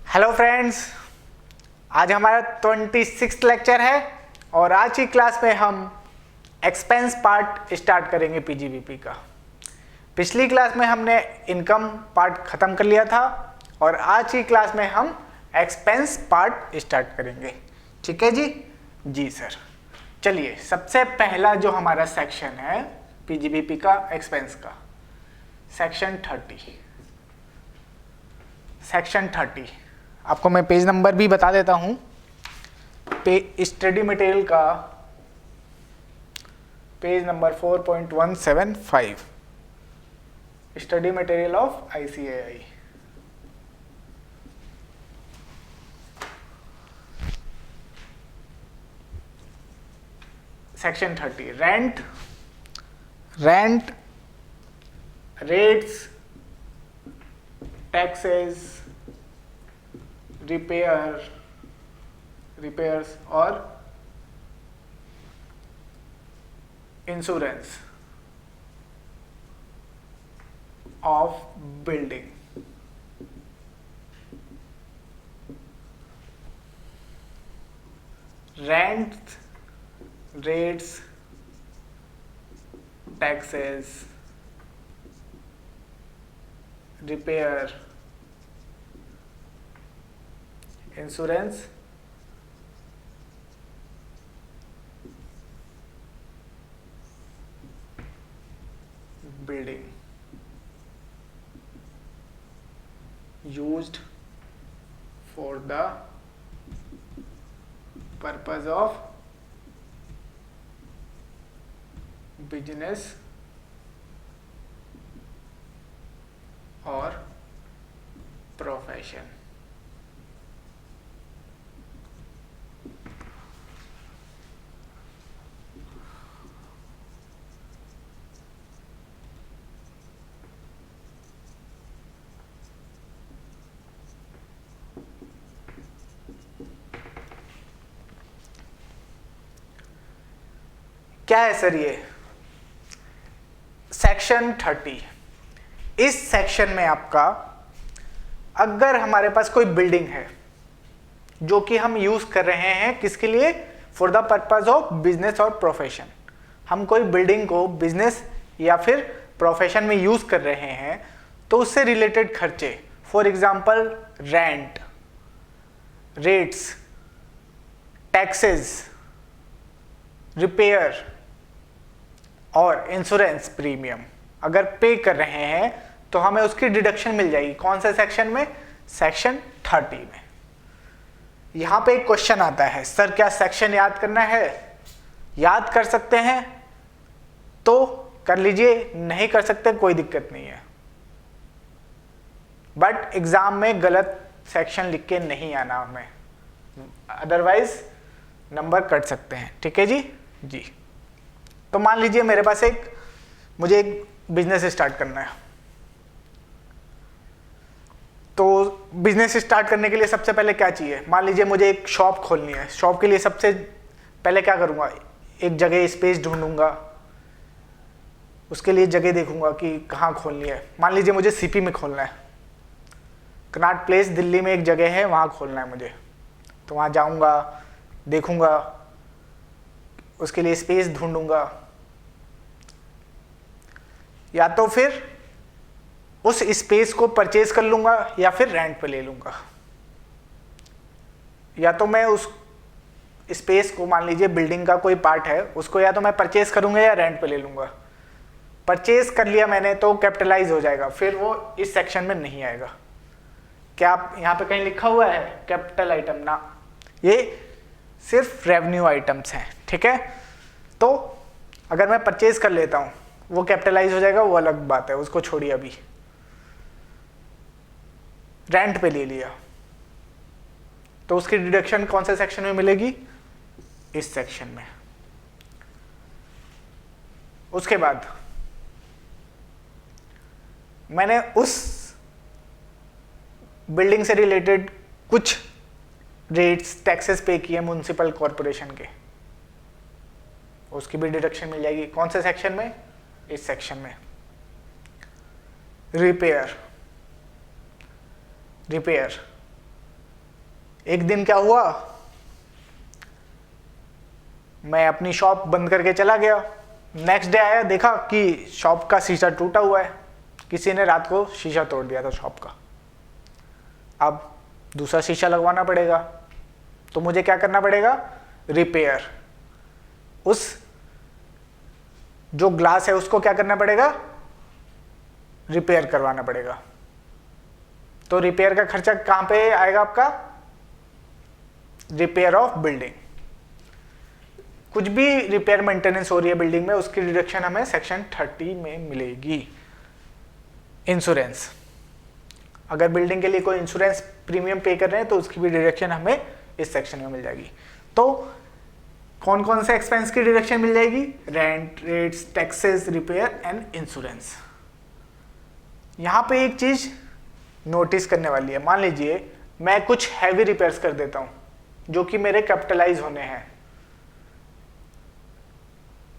Hello friends, आज हमारा 26 lecture है और आज की क्लास में हम एक्सपेंस पार्ट स्टार्ट करेंगे पीजीबीपी का। पिछली क्लास में हमने इनकम पार्ट ख़त्म कर लिया था और आज की क्लास में हम एक्सपेंस पार्ट स्टार्ट करेंगे। ठीक है जी? जी सर। चलिए, सबसे पहला जो हमारा सेक्शन है पीजीबीपी का एक्सपेंस का, सेक्शन 30। आपको मैं पेज नंबर भी बता देता हूं। स्टडी मटेरियल का page number 4.175, study material of ICAI. Section 30, rent, rates, taxes, repairs और insurance of building. Rent, rates, taxes, repair, insurance, building used for the purpose of business or profession। क्या है sir ये section 30? इस section में आपका, अगर हमारे पास कोई बिल्डिंग है जो कि हम यूज कर रहे हैं किसके लिए, for the purpose of business और प्रोफेशन, हम कोई बिल्डिंग को बिजनेस या फिर प्रोफेशन में यूज कर रहे हैं, तो उससे रिलेटेड खर्चे, for example rent, rates, taxes, repair और इंश्योरेंस प्रीमियम अगर पे कर रहे हैं तो हमें उसकी डिडक्शन मिल जाएगी। कौन से सेक्शन में? सेक्शन 30 में। यहां पे एक क्वेश्चन आता है, सर क्या सेक्शन याद करना है? याद कर सकते हैं तो कर लीजिए, नहीं कर सकते कोई दिक्कत नहीं है, बट एग्जाम में गलत सेक्शन लिख के नहीं आना हमें, अदरवाइज नंबर कट सकते हैं। ठीक है जी? जी। तो मान लीजिए मेरे पास मुझे एक बिजनेस स्टार्ट करना है। तो बिजनेस स्टार्ट करने के लिए सबसे पहले क्या चाहिए? मान लीजिए मुझे एक शॉप खोलनी है। शॉप के लिए सबसे पहले क्या करूंगा? एक जगह स्पेस ढूंढूंगा, उसके लिए जगह देखूंगा कि कहाँ खोलनी है। मान लीजिए मुझे सीपी में खोलना है, कनॉट प्लेस दिल्ली में एक जगह है, वहाँ खोलना है मुझे। तो वहाँ जाऊंगा, देखूंगा, उसके लिए स्पेस ढूंढूंगा, या तो फिर उस स्पेस को परचेज कर लूंगा या फिर रेंट पे ले लूंगा। या तो मैं उस स्पेस को, मान लीजिए बिल्डिंग का कोई पार्ट है, उसको या तो मैं परचेज करूंगा या रेंट पे ले लूंगा। परचेज कर लिया मैंने तो कैपिटलाइज हो जाएगा, फिर वो इस सेक्शन में नहीं आएगा। क्या आप यहाँ पे कहीं लिखा हुआ है कैपिटल आइटम? ना, ये सिर्फ रेवेन्यू आइटम्स हैं। ठीक है? तो अगर मैं परचेज कर लेता हूं, वो कैपिटलाइज हो जाएगा, वो अलग बात है, उसको छोड़िए। अभी रेंट पे ले लिया तो उसकी डिडक्शन कौन से सेक्शन में मिलेगी? इस सेक्शन में। उसके बाद मैंने उस बिल्डिंग से रिलेटेड कुछ रेट्स, टैक्सेस पे किए म्युनिसिपल कॉरपोरेशन के, उसकी भी डिडक्शन मिल जाएगी। कौन से सेक्शन में? इस सेक्शन में। रिपेयर एक दिन क्या हुआ, मैं अपनी शॉप बंद करके चला गया। नेक्स्ट डे आया, देखा कि शॉप का शीशा टूटा हुआ है, किसी ने रात को शीशा तोड़ दिया था शॉप का। अब दूसरा शीशा लगवाना पड़ेगा, तो मुझे क्या करना पड़ेगा, रिपेयर। उस जो ग्लास है उसको क्या करना पड़ेगा, रिपेयर करवाना पड़ेगा। तो रिपेयर का खर्चा कहां पे आएगा आपका, रिपेयर ऑफ बिल्डिंग। कुछ भी रिपेयर मेंटेनेंस हो रही है बिल्डिंग में, उसकी डिडक्शन हमें सेक्शन 30 में मिलेगी। इंश्योरेंस, अगर बिल्डिंग के लिए कोई इंश्योरेंस प्रीमियम पे कर रहे हैं तो उसकी भी डिडक्शन हमें इस सेक्शन में मिल जाएगी। तो कौन कौन से एक्सपेंस की डिडक्शन मिल जाएगी, rent, rates, taxes, repair and insurance. यहां पे एक चीज नोटिस करने वाली है, मान लीजिए मैं कुछ हैवी रिपेयर्स कर देता हूं जो कि मेरे कैपिटलाइज होने हैं।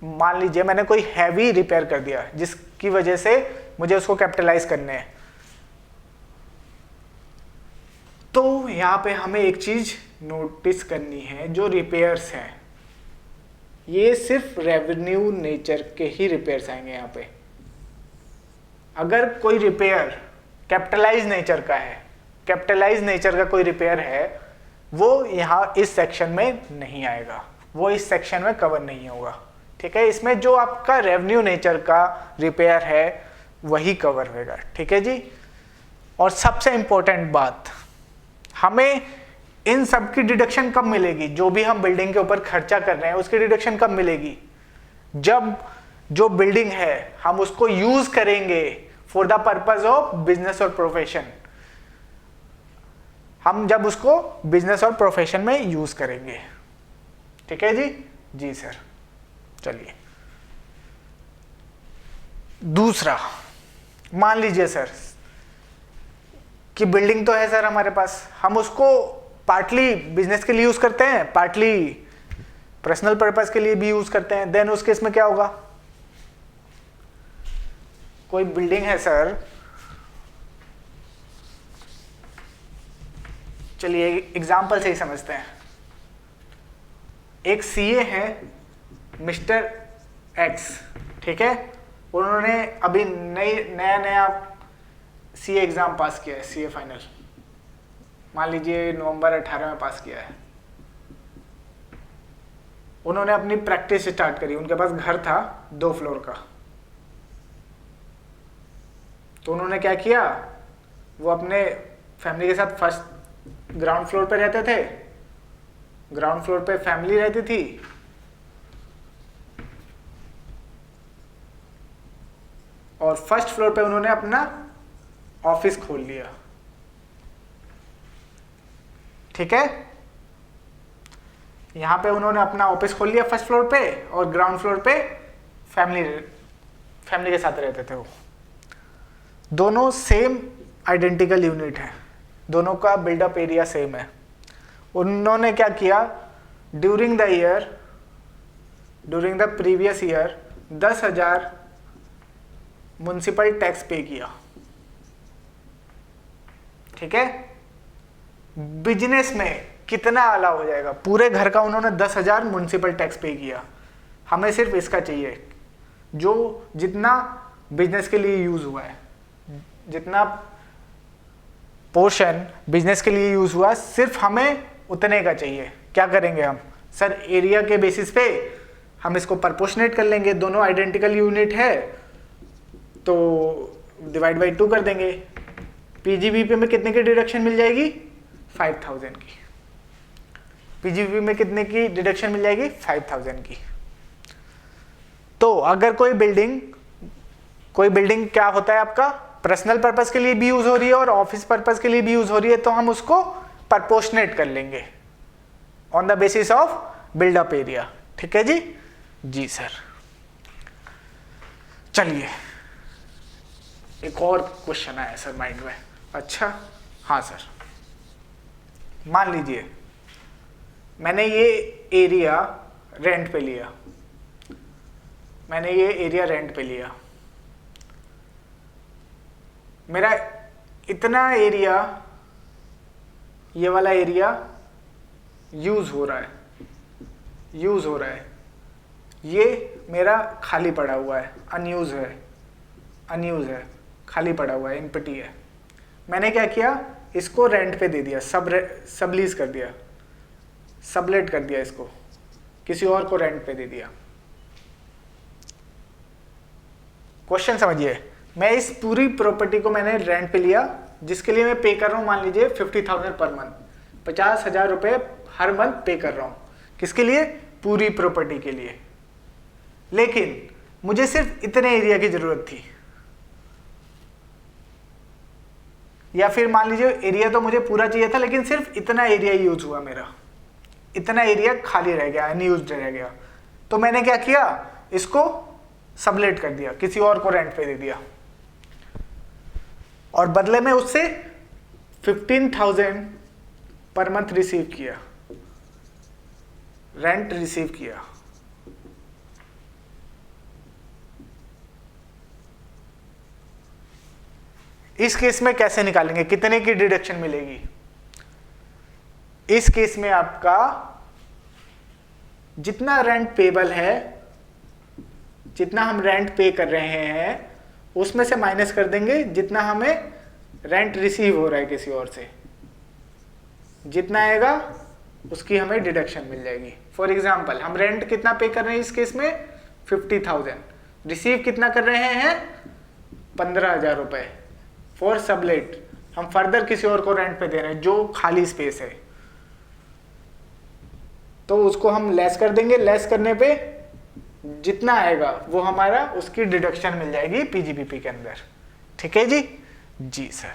मान लीजिए मैंने कोई हैवी रिपेयर कर दिया जिसकी वजह से मुझे उसको कैपिटलाइज करने हैं, तो यहां पे हमें एक चीज नोटिस करनी है, जो रिपेयर्स हैं ये सिर्फ रेवेन्यू नेचर के ही रिपेयर्स आएंगे। यहां पे अगर कोई रिपेयर कैपिटलाइज नेचर का है, कैपिटलाइज नेचर का कोई रिपेयर है, वो यहां इस सेक्शन में नहीं आएगा, वो इस सेक्शन में कवर नहीं होगा। ठीक है, इसमें जो आपका रेवेन्यू नेचर का रिपेयर है वही कवर होगा। ठीक है जी। और सबसे इंपॉर्टेंट बात, हमें इन सब की डिडक्शन कब मिलेगी, जो भी हम बिल्डिंग के ऊपर खर्चा कर रहे हैं उसकी डिडक्शन कब मिलेगी, जब जो बिल्डिंग है हम उसको यूज करेंगे for the purpose of business और प्रोफेशन। हम जब उसको बिजनेस और प्रोफेशन में यूज करेंगे। ठीक है जी। जी सर। चलिए दूसरा, मान लीजिए सर कि बिल्डिंग तो है सर हमारे पास, हम उसको पार्टली बिजनेस के लिए यूज करते हैं, पार्टली पर्सनल पर्पस के लिए भी यूज करते हैं। देन उस केस में क्या होगा, कोई बिल्डिंग है सर, चलिए एग्जांपल से ही समझते हैं। एक सीए है मिस्टर एक्स, ठीक है, उन्होंने अभी नया सीए एग्जाम पास किया है, सीए फाइनल, मान लीजिए नवंबर 18 में पास किया है। उन्होंने अपनी प्रैक्टिस स्टार्ट करी, उनके पास घर था 2 फ्लोर का, तो उन्होंने क्या किया, वो अपने फैमिली के साथ फर्स्ट ग्राउंड फ्लोर पे रहते थे, ग्राउंड फ्लोर पे फैमिली रहती थी, और फर्स्ट फ्लोर पे उन्होंने अपना ऑफिस खोल लिया। ठीक है, यहां पे उन्होंने अपना ऑफिस खोल लिया फर्स्ट फ्लोर पे, और ग्राउंड फ्लोर पे फैमिली के साथ रहते थे वो। दोनों सेम आइडेंटिकल यूनिट है, दोनों का बिल्डअप एरिया सेम है। उन्होंने क्या किया, during the previous year 10,000 municipal tax पे किया। ठीक है, बिजनेस में कितना अलाउ हो जाएगा, पूरे घर का उन्होंने 10,000 म्युनिसिपल टैक्स पे किया। हमें सिर्फ इसका चाहिए, जो जितना बिजनेस के लिए यूज हुआ है, जितना पोर्शन बिजनेस के लिए यूज हुआ, सिर्फ हमें उतने का चाहिए। क्या करेंगे हम सर, एरिया के बेसिस पे हम इसको प्रोपोर्शनेट कर लेंगे, दोनों आइडेंटिकल यूनिट है तो डिवाइड बाई 2 कर देंगे। पीजीबीपी में कितने की डिडक्शन मिल जाएगी, 5,000 की। पीजीबीपी में कितने की डिडक्शन मिल जाएगी, 5,000 की। तो अगर कोई बिल्डिंग क्या होता है आपका, पर्सनल पर्पस के लिए भी यूज हो रही है और ऑफिस पर्पस के लिए भी यूज हो रही है, तो हम उसको प्रोपोर्शनेट कर लेंगे on the basis of buildup area. ठीक है जी। जी सर। चलिए एक और क्वेश्चन आया सर माइंड में। अच्छा हाँ सर, मान लीजिए मैंने ये एरिया रेंट पे लिया, मेरा इतना एरिया, ये वाला एरिया यूज हो रहा है, ये मेरा खाली पड़ा हुआ है, अनयूज है, खाली पड़ा हुआ है, इनपिटी है। मैंने क्या किया, इसको रेंट पे दे दिया, सबलीज कर दिया, सबलेट कर दिया, इसको किसी और को रेंट पे दे दिया। क्वेश्चन समझिए, मैं इस पूरी प्रॉपर्टी को मैंने रेंट पे लिया, जिसके लिए मैं पे कर रहा हूं, मान लीजिए 50,000 पर मंथ, 50,000 रुपए हर मंथ पे कर रहा हूं। किसके लिए? पूरी प्रॉपर्टी के लिए। लेकिन मुझे सिर्फ इतने एरिया की जरूरत थी, या फिर मान लीजिए एरिया तो मुझे पूरा चाहिए था, लेकिन सिर्फ इतना एरिया यूज हुआ, मेरा इतना एरिया खाली रह गया, अनयूज्ड रह गया। तो मैंने क्या किया, इसको सबलेट कर दिया, किसी और को रेंट पे दे दिया, और बदले में उससे 15,000 पर मंथ रिसीव किया, रेंट रिसीव किया। इस केस में कैसे निकालेंगे, कितने की डिडक्शन मिलेगी? इस केस में आपका जितना रेंट पेबल है, जितना हम रेंट पे कर रहे हैं, उसमें से माइनस कर देंगे जितना हमें रेंट रिसीव हो रहा है किसी और से, जितना आएगा उसकी हमें डिडक्शन मिल जाएगी। फॉर एग्जाम्पल, हम रेंट कितना पे कर रहे हैं इस केस में, 50,000, रिसीव कितना कर रहे हैं, 15,000 रुपए फॉर सबलेट। हम फर्दर किसी और को रेंट पे दे रहे हैं जो खाली स्पेस है, तो उसको हम लेस कर देंगे, लेस करने पे जितना आएगा वो हमारा, उसकी डिडक्शन मिल जाएगी पीजीबीपी के अंदर। ठीक है जी? जी सर।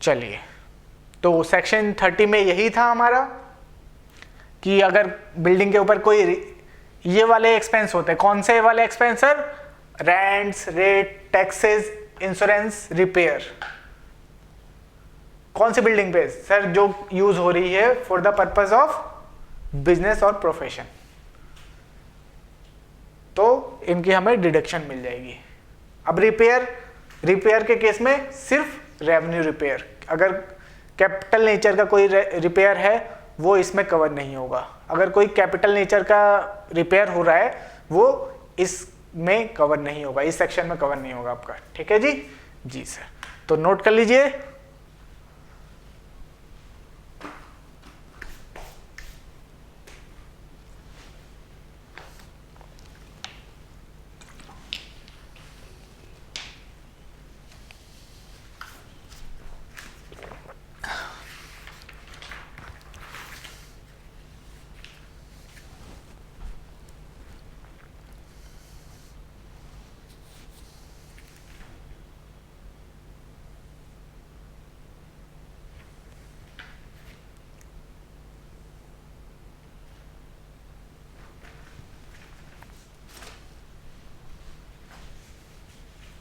चलिए, तो सेक्शन 30 में यही था हमारा कि अगर बिल्डिंग के ऊपर कोई ये वाले एक्सपेंस होते हैं, कौन से वाले expense sir? Rents, rate, taxes, insurance, repair. कौन सी बिल्डिंग पे सर? जो यूज हो रही है for the purpose of business और प्रोफेशन, तो इनकी हमें डिडक्शन मिल जाएगी। अब रिपेयर के केस में सिर्फ रेवेन्यू रिपेयर, अगर कैपिटल नेचर का कोई रिपेयर है वो इसमें कवर नहीं होगा। अगर कोई कैपिटल नेचर का रिपेयर हो रहा है वो इसमें कवर नहीं होगा, इस सेक्शन में कवर नहीं होगा आपका। ठीक है जी? जी सर, तो नोट कर लीजिए।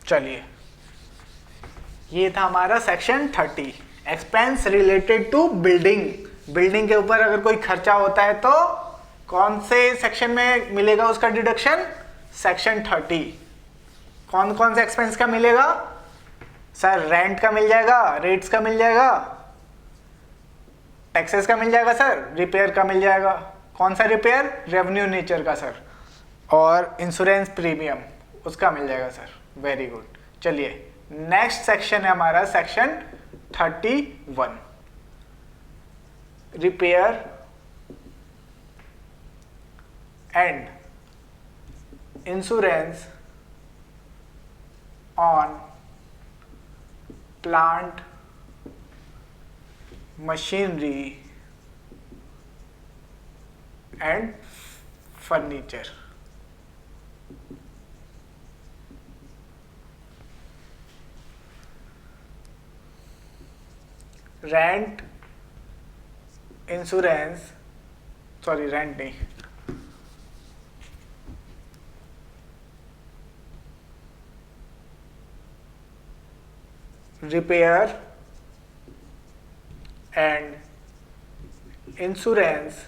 चलिए, ये था हमारा section 30, expense related to building. Building के ऊपर अगर कोई खर्चा होता है तो कौन से सेक्शन में मिलेगा उसका डिडक्शन? सेक्शन 30। कौन कौन से एक्सपेंस का मिलेगा सर? रेंट का मिल जाएगा, रेट्स का मिल जाएगा, टैक्सेस का मिल जाएगा सर, रिपेयर का मिल जाएगा। कौन सा रिपेयर? रेवेन्यू नेचर का सर, और इंश्योरेंस प्रीमियम उसका मिल जाएगा सर। Very good. चलिए, नेक्स्ट सेक्शन है हमारा section 31, repair and insurance on plant, machinery and furniture. Rent, insurance, sorry rent नहीं, repair and insurance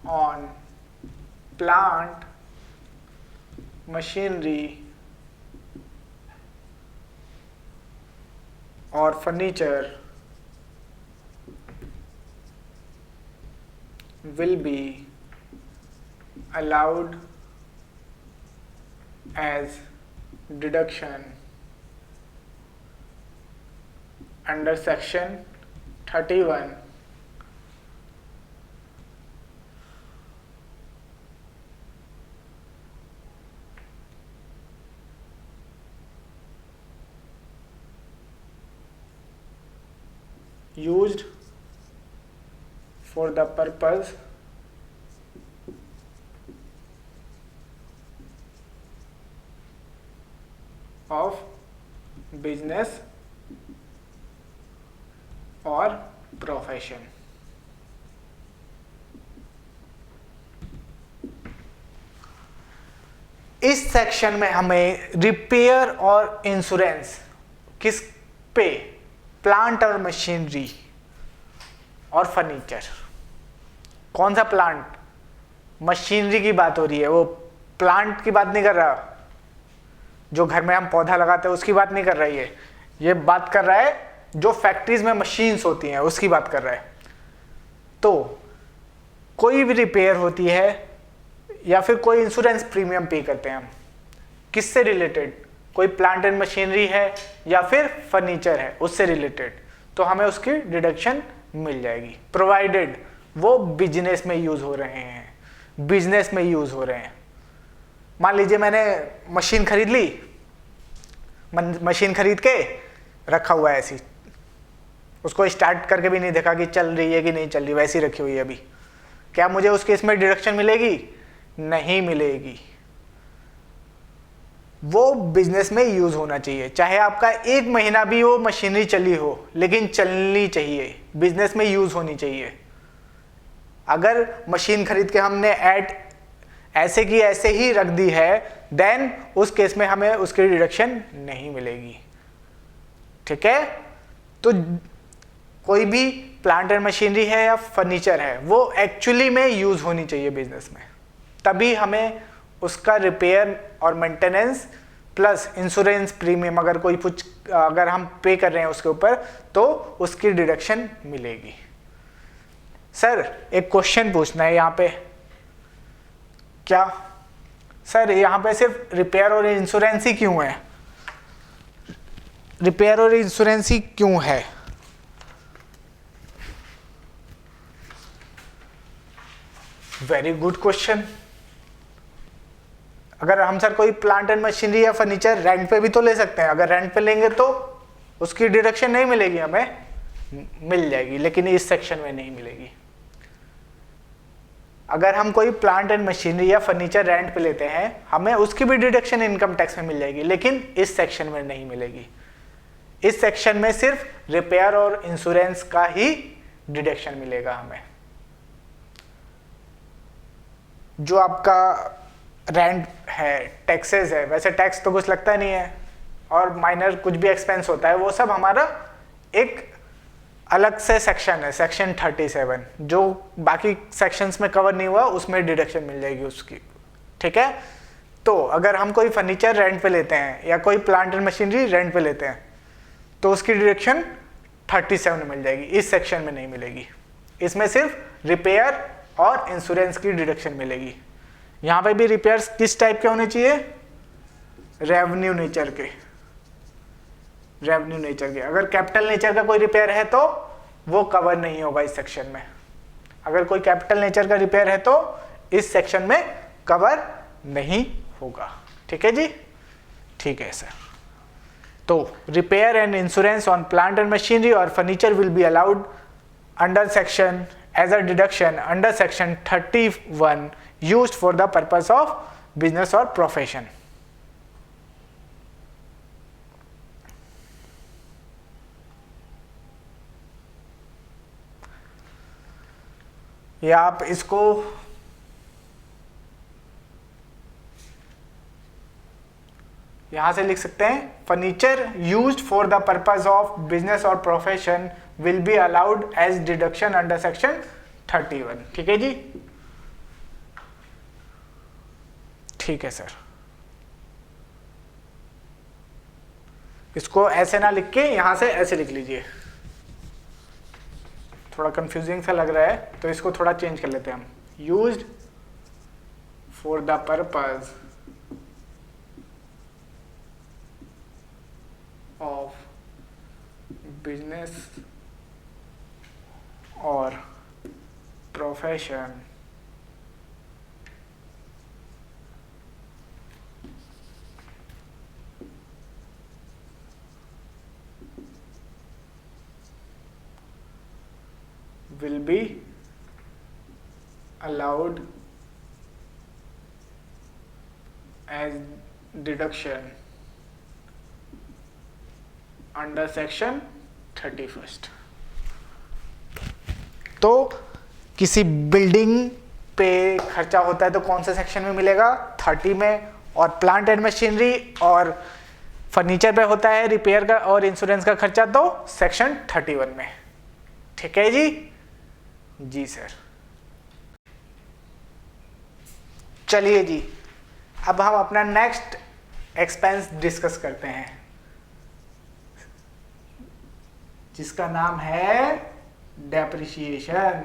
on plant, machinery or furniture will be allowed as deduction under section 31 used for the purpose of business और profession. इस section में हमें repair और insurance किस पे, plant और machinery और फर्नीचर। कौन सा प्लांट, मशीनरी की बात हो रही है, वो प्लांट की बात नहीं कर रहा, जो घर में हम पौधा लगाते हैं उसकी बात नहीं कर रही है, ये बात कर रहा है जो फैक्ट्रीज में मशीन्स होती हैं उसकी बात कर रहा है। तो कोई भी रिपेयर होती है या फिर कोई इंश्योरेंस प्रीमियम पे करते हैं हम, किससे रिलेटेड, कोई प्लांट एंड मशीनरी है या फिर फर्नीचर है उससे रिलेटेड, तो हमें उसकी डिडक्शन मिल जाएगी, प्रोवाइडेड वो बिजनेस में यूज हो रहे हैं, बिजनेस में यूज हो रहे हैं। मान लीजिए मैंने मशीन खरीद ली, मशीन खरीद के रखा हुआ है ऐसी, उसको स्टार्ट करके भी नहीं देखा कि चल रही है कि नहीं चल रही, वैसी रखी हुई है अभी, क्या मुझे उसके इसमें डिडक्शन मिलेगी? नहीं मिलेगी। वो बिजनेस में यूज होना चाहिए, चाहे आपका 1 महीना भी वो मशीनरी चली हो, लेकिन चलनी चाहिए, बिजनेस में यूज होनी चाहिए। अगर मशीन खरीद के हमने ऐसे की ऐसे ही रख दी है, देन उस केस में हमें उसकी डिडक्शन नहीं मिलेगी। ठीक है, तो कोई भी प्लांट एंड मशीनरी है या फर्नीचर है, वो एक्चुअली में यूज होनी चाहिए बिजनेस में, तभी हमें उसका रिपेयर और मेंटेनेंस प्लस इंश्योरेंस प्रीमियम अगर कोई कुछ अगर हम पे कर रहे हैं उसके ऊपर, तो उसकी डिडक्शन मिलेगी। सर एक क्वेश्चन पूछना है यहाँ पे, क्या सर यहाँ पे सिर्फ रिपेयर और इंश्योरेंस ही क्यों है, रिपेयर और इंश्योरेंस ही क्यों है? Very good question. अगर हम सर कोई प्लांट एंड मशीनरी या फर्नीचर रेंट पे भी तो ले सकते हैं, अगर रेंट पे लेंगे तो उसकी डिडक्शन नहीं मिलेगी, हमें मिल जाएगी, लेकिन इस सेक्शन में नहीं मिलेगी। अगर हम कोई प्लांट एंड मशीनरी या फर्नीचर रेंट पे लेते हैं, हमें उसकी भी डिडक्शन इनकम टैक्स में मिल जाएगी, लेकिन इस सेक्शन में नहीं मिलेगी। इस सेक्शन में सिर्फ रिपेयर और इंश्योरेंस का ही डिडक्शन मिलेगा हमें। जो आपका रेंट है, टैक्सेस है, वैसे टैक्स तो कुछ लगता नहीं है, और माइनर कुछ भी एक्सपेंस होता है, वो सब हमारा एक अलग से सेक्शन है, सेक्शन 37, जो बाकी सेक्शंस में कवर नहीं हुआ, उसमें डिडक्शन मिल जाएगी उसकी। ठीक है, तो अगर हम कोई फर्नीचर रेंट पे लेते हैं या कोई प्लांट एंड मशीनरी रेंट पे लेते हैं, तो उसकी डिडक्शन 37 में मिल जाएगी, इस सेक्शन में नहीं मिलेगी। इसमें सिर्फ रिपेयर और इंश्योरेंस की डिडक्शन मिलेगी। यहाँ पे भी रिपेयर्स किस टाइप के होने चाहिए? रेवेन्यू नेचर के, रेवेन्यू नेचर के। अगर कैपिटल नेचर का कोई रिपेयर है तो वो कवर नहीं होगा इस सेक्शन में। अगर कोई कैपिटल नेचर का रिपेयर है तो इस सेक्शन में कवर नहीं होगा। ठीक है जी, ठीक है सर। तो repair and insurance on plant and machinery और furniture will be allowed under section as a deduction under section 31 used for the purpose of business or profession. या आप इसको यहां से लिख सकते हैं, furniture used for the purpose of business और profession will be allowed as deduction under section 31। ठीक है जी, ठीक है सर। इसको ऐसे ना लिख के यहाँ से ऐसे लिख लीजिए, थोड़ा कंफ्यूजिंग सा लग रहा है तो इसको थोड़ा चेंज कर लेते हैं हम। Used for the purpose of business और profession will be allowed as deduction under section 31st। तो किसी बिल्डिंग पे खर्चा होता है तो कौन से सेक्शन में मिलेगा? 30 में। और प्लांट एंड मशीनरी और फर्नीचर पे होता है रिपेयर का और इंश्योरेंस का खर्चा तो सेक्शन 31 में। ठीक है जी? जी सर। चलिए जी, अब हम अपना नेक्स्ट एक्सपेंस डिस्कस करते हैं जिसका नाम है डेप्रिसिएशन।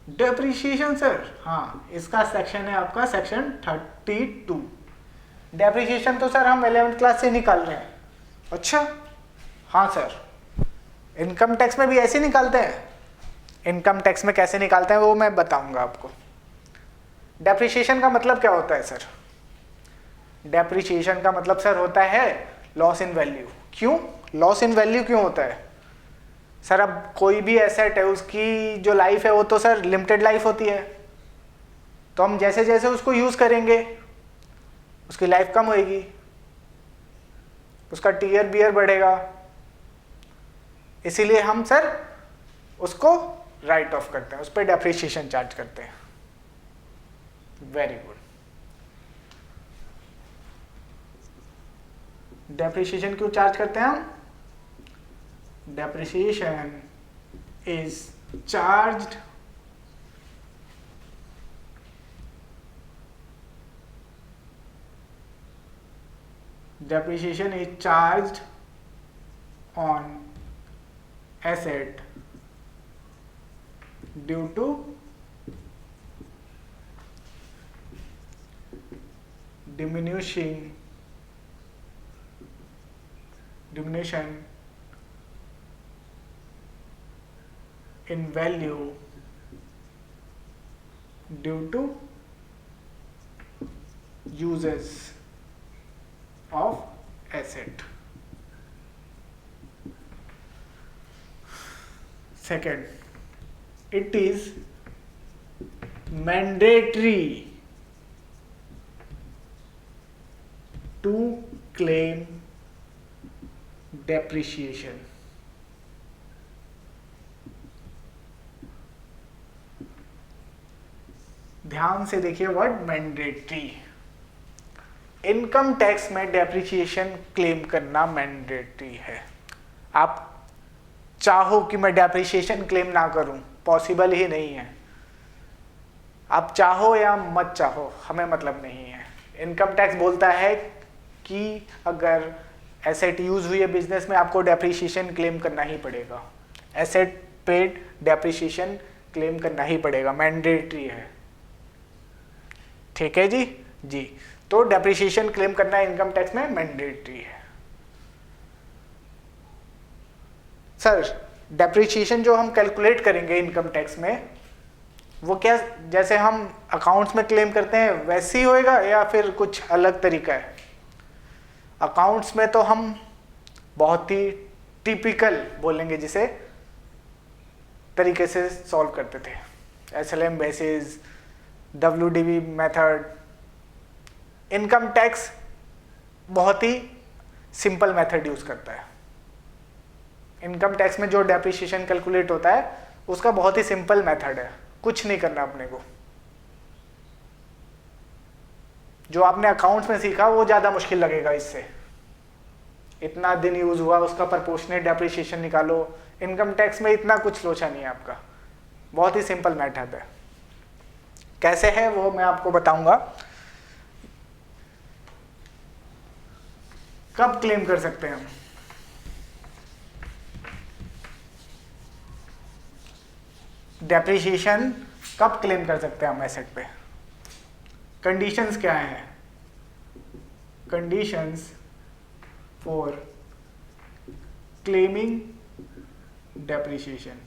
डेप्रिसिएशन सर, हाँ, इसका सेक्शन है आपका सेक्शन 32। डेप्रिसिएशन तो सर हम 11th क्लास से निकाल रहे हैं। अच्छा, हाँ सर, इनकम टैक्स में भी ऐसे निकालते हैं। इनकम टैक्स में कैसे निकालते हैं वो मैं बताऊंगा आपको। डेप्रिसिएशन का मतलब क्या होता है सर? डेप्रिसिएशन का मतलब सर होता है लॉस इन वैल्यू। क्यों लॉस इन वैल्यू क्यों होता है सर? अब कोई भी एसेट है उसकी जो लाइफ है वो तो सर लिमिटेड लाइफ होती है, तो हम जैसे जैसे उसको यूज करेंगे उसकी लाइफ कम होएगी, उसका टीयर बियर बढ़ेगा, इसीलिए हम सर उसको राइट ऑफ करते हैं, उस पर डेप्रिसिएशन चार्ज करते हैं। Very good. डेप्रिसिएशन क्यों चार्ज करते हैं हम? Depreciation is charged on asset due to diminution in value due to uses of asset. Second, it is mandatory to claim depreciation. ध्यान से देखिए वर्ड मैंडेटरी। इनकम टैक्स में डेप्रिसिएशन क्लेम करना mandatory है। आप चाहो कि मैं डेप्रिसिएशन क्लेम ना करूं, पॉसिबल ही नहीं है। आप चाहो या मत चाहो, हमें मतलब नहीं है। इनकम टैक्स बोलता है कि अगर एसेट यूज हुई है बिजनेस में, आपको डेप्रिसिएशन क्लेम करना ही पड़ेगा। एसेट पेड डेप्रिसिएशन क्लेम करना ही पड़ेगा, मैंडेटरी है। ठीक है जी? जी, तो डेप्रिसिएशन क्लेम करना इनकम टैक्स में मैंडेटरी है। सर, डेप्रिसिएशन जो हम कैलकुलेट करेंगे इनकम टैक्स में, वो क्या जैसे हम अकाउंट्स में क्लेम करते हैं वैसे ही होएगा या फिर कुछ अलग तरीका है? अकाउंट्स में तो हम बहुत ही टिपिकल बोलेंगे जिसे तरीके से सॉल्व करते थे, SLM basis, WDV method. Income tax बहुत ही सिंपल मेथड यूज करता है। इनकम टैक्स में जो डेप्रिसिएशन कैलकुलेट होता है उसका बहुत ही सिंपल मेथड है, कुछ नहीं करना अपने को। जो आपने अकाउंट्स में सीखा वो ज्यादा मुश्किल लगेगा इससे। इतना दिन यूज हुआ उसका प्रोपोर्शनेट डेप्रिसिएशन निकालो। इनकम टैक्स में इतना कुछ लोचा नहीं है आपका, बहुत ही सिंपल मेथड है। कैसे है वो मैं आपको बताऊंगा। कब क्लेम कर सकते हैं हम? डेप्रिसिएशन कब क्लेम कर सकते हैं हम एसेट पे? कंडीशंस क्या हैं? Conditions for claiming depreciation.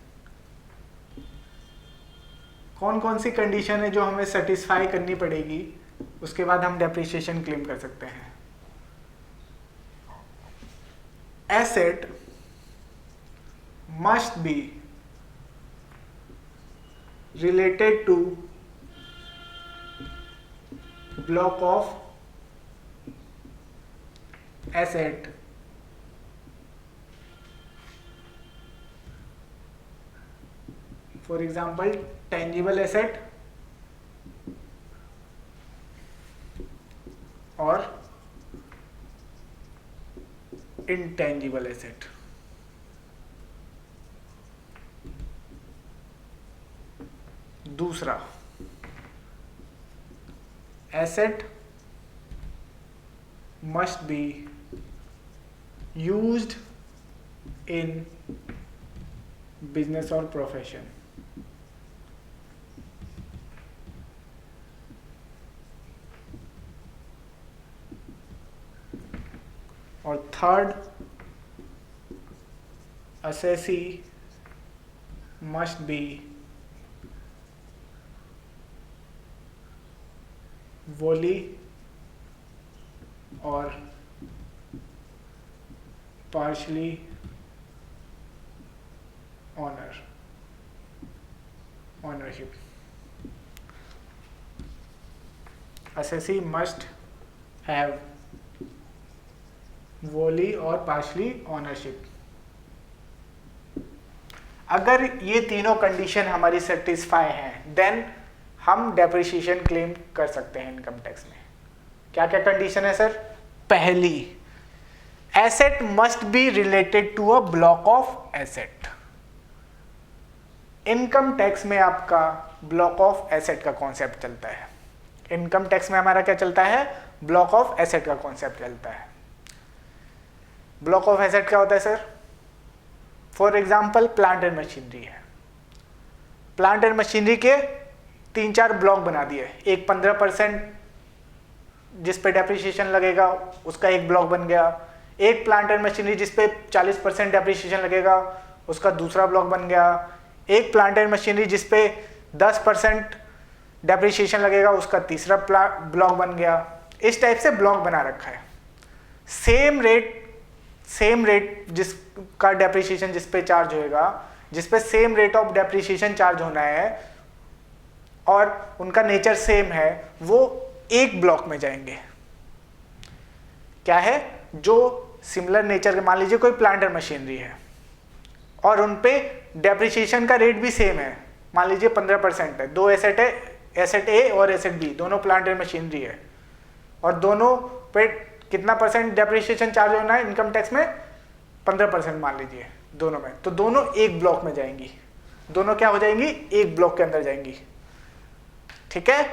कौन कौन सी कंडीशन है जो हमें सेटिस्फाई करनी पड़ेगी, उसके बाद हम डेप्रिसिएशन क्लेम कर सकते हैं? Asset must B related to block of asset for example tangible asset or intangible asset। दूसरा, asset must be used in business और प्रोफेशन। और third, assessee must B wholly or partially ownership। assessee must have wholly or partially ownership। अगर ये तीनों condition हमारी satisfy हैं, then हम depreciation claim कर सकते हैं इनकम टैक्स में। क्या क्या कंडीशन है सर? पहली, asset must be related to a block of asset. Income tax में आपका ब्लॉक ऑफ एसेट का कॉन्सेप्ट चलता है। इनकम टैक्स में हमारा क्या चलता है? ब्लॉक ऑफ एसेट का कॉन्सेप्ट चलता है। ब्लॉक ऑफ एसेट क्या होता है sir? For example plant and machinery है। प्लांट एंड मशीनरी के 3-4 ब्लॉक बना दिए। एक 15% जिस पे डेप्रिसिएशन लगेगा उसका एक ब्लॉक बन गया। एक प्लांट एंड मशीनरी जिस पे 40% डेप्रिसिएशन लगेगा उसका दूसरा ब्लॉक बन गया। एक प्लांट एंड मशीनरी जिस पे 10% डेप्रिसिएशन लगेगा उसका तीसरा ब्लॉक बन गया। इस टाइप से ब्लॉक बना रखा है। सेम रेट जिसका डेप्रिसिएशन जिस पे चार्ज होएगा, जिस पे same rate of depreciation charge होना है और उनका नेचर सेम है, वो एक ब्लॉक में जाएंगे। क्या है? जो सिमिलर नेचर के, मान लीजिए कोई प्लांट एंड मशीनरी है और उन पे डेप्रिसिएशन का रेट भी सेम है, मान लीजिए 15% है। दो एसेट है, एसेट ए और एसेट बी, दोनों प्लांट एंड मशीनरी है और दोनों पे कितना परसेंट डेप्रिसिएशन चार्ज होना है इनकम टैक्स में? 15% मान लीजिए दोनों में। तो दोनों एक ब्लॉक में जाएंगी। दोनों क्या हो जाएंगी? एक ब्लॉक के अंदर जाएंगी। ठीक है?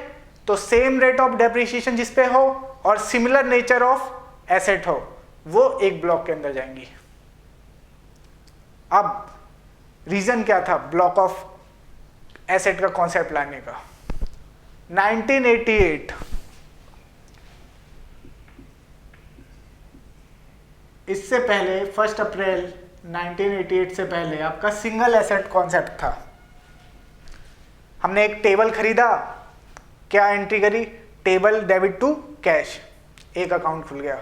तो सेम रेट ऑफ डेप्रिसिएशन जिस पे हो और सिमिलर नेचर ऑफ एसेट हो, वो एक ब्लॉक के अंदर जाएंगी। अब रीजन क्या था ब्लॉक ऑफ एसेट का कॉन्सेप्ट लाने का? 1988 इससे पहले 1 अप्रैल 1988 से पहले आपका सिंगल एसेट कॉन्सेप्ट था। हमने एक टेबल खरीदा, क्या एंट्री करी? टेबल डेबिट टू कैश, एक अकाउंट खुल गया।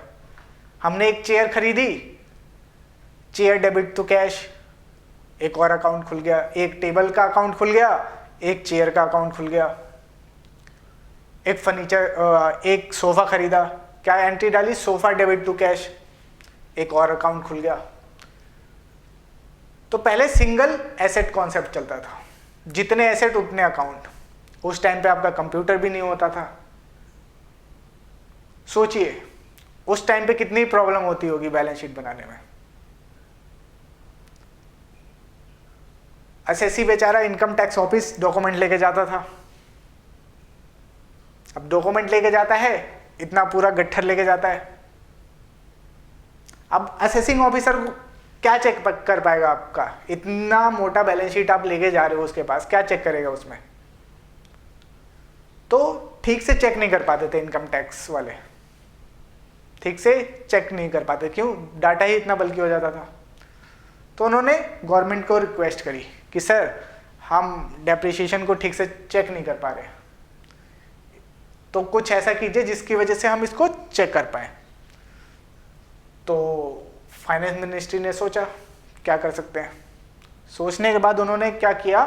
हमने एक चेयर खरीदी, चेयर डेबिट टू कैश, एक और अकाउंट खुल गया। एक टेबल का अकाउंट खुल गया, एक चेयर का अकाउंट खुल गया। एक फर्नीचर, एक सोफा खरीदा, क्या एंट्री डाली? सोफा डेबिट टू कैश, एक और अकाउंट खुल गया। तो पहले सिंगल एसेट कॉन्सेप्ट चलता था, जितने एसेट उतने अकाउंट। उस टाइम पे आपका कंप्यूटर भी नहीं होता था। सोचिए उस टाइम पे कितनी प्रॉब्लम होती होगी बैलेंस शीट बनाने में। एसएससी बेचारा इनकम टैक्स ऑफिस डॉक्यूमेंट लेके जाता था। अब डॉक्यूमेंट लेके जाता है, इतना पूरा गट्ठर लेके जाता है, अब असेसिंग ऑफिसर क्या चेक कर पाएगा आपका? इतना मोटा बैलेंस शीट आप लेके जा रहे हो उसके पास, क्या चेक करेगा उसमें? तो ठीक से चेक नहीं कर पाते थे इनकम टैक्स वाले, ठीक से चेक नहीं कर पाते, क्यों? डाटा ही इतना बल्कि हो जाता था। तो उन्होंने गवर्नमेंट को रिक्वेस्ट करी कि सर हम डेप्रिसिएशन को ठीक से चेक नहीं कर पा रहे, तो कुछ ऐसा कीजिए जिसकी वजह से हम इसको चेक कर पाए। तो फाइनेंस मिनिस्ट्री ने सोचा क्या कर सकते हैं। सोचने के बाद उन्होंने क्या किया,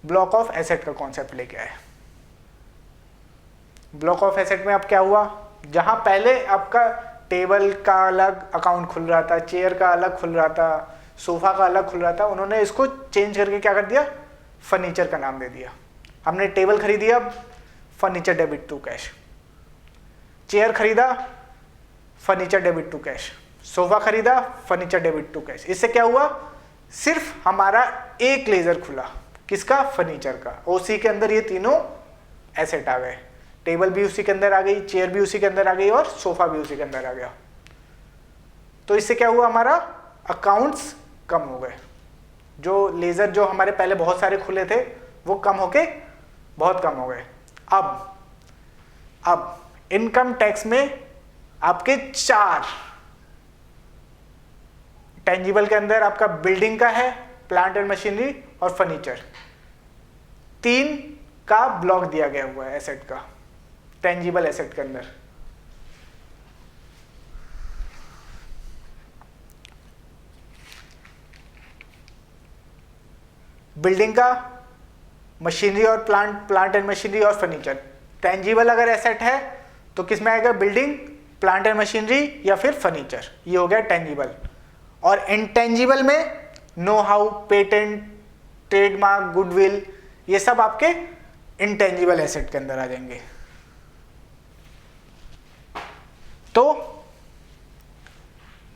ब्लॉक ऑफ एसेट का कॉन्सेप्ट लेके आए। ब्लॉक ऑफ एसेट में अब क्या हुआ, जहां पहले आपका टेबल का अलग अकाउंट खुल रहा था, चेयर का अलग खुल रहा था, सोफा का अलग खुल रहा था, उन्होंने इसको चेंज करके क्या कर दिया, फर्नीचर का नाम दे दिया। हमने टेबल खरीदी, अब furniture debit to cash, chair खरीदा furniture debit to cash, sofa खरीदा फर्नीचर डेबिट टू कैश। इससे क्या हुआ, सिर्फ हमारा एक लेजर खुला, किसका? फर्नीचर का। उसी के अंदर ये तीनों एसेट आ गए, टेबल भी उसी के अंदर आ गई, चेयर भी उसी के अंदर आ गई और सोफा भी उसी के अंदर आ गया। तो इससे क्या हुआ, हमारा अकाउंट्स कम हो गए। जो लेजर जो हमारे पहले बहुत सारे खुले थे वो कम होके बहुत कम हो गए। अब इनकम टैक्स में आपके 4 टेंजिबल के अंदर आपका बिल्डिंग का है, प्लांट एंड मशीनरी और फर्नीचर, 3 का ब्लॉक दिया गया हुआ है एसेट का, टेंजिबल एसेट के अंदर। बिल्डिंग का, मशीनरी और प्लांट एंड मशीनरी और फर्नीचर। टेंजिबल अगर एसेट है तो किस में आएगा, बिल्डिंग, प्लांट एंड मशीनरी या फिर फर्नीचर, ये हो गया टेंजिबल। और इंटेंजिबल में know how, patent, trademark, goodwill, ये सब आपके इंटेंजिबल एसेट के अंदर आ जाएंगे। तो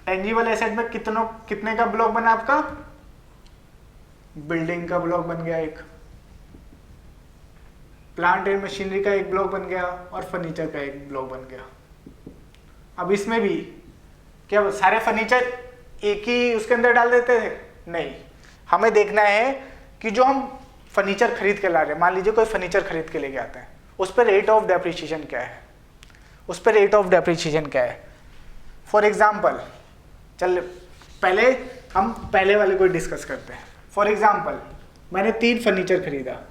टेंजिबल एसेट में कितने का ब्लॉक बना आपका, बिल्डिंग का ब्लॉक बन गया एक, प्लांट एंड मशीनरी का एक ब्लॉक बन गया और फर्नीचर का एक ब्लॉक बन गया। अब इसमें भी क्या सारे फर्नीचर एक ही उसके अंदर डाल देते थे? नहीं, हमें देखना है कि जो हम फर्नीचर खरीद के ला रहे हैं, मान लीजिए कोई फर्नीचर खरीद के लेके आते हैं, उस पर रेट ऑफ डेप्रिसिएशन क्या है, उस पर रेट ऑफ डेप्रिसिएशन क्या है। फॉर एग्जाम्पल, चल पहले हम पहले वाले को डिस्कस करते हैं। फॉर एग्जाम्पल, मैंने 3 फर्नीचर खरीदा,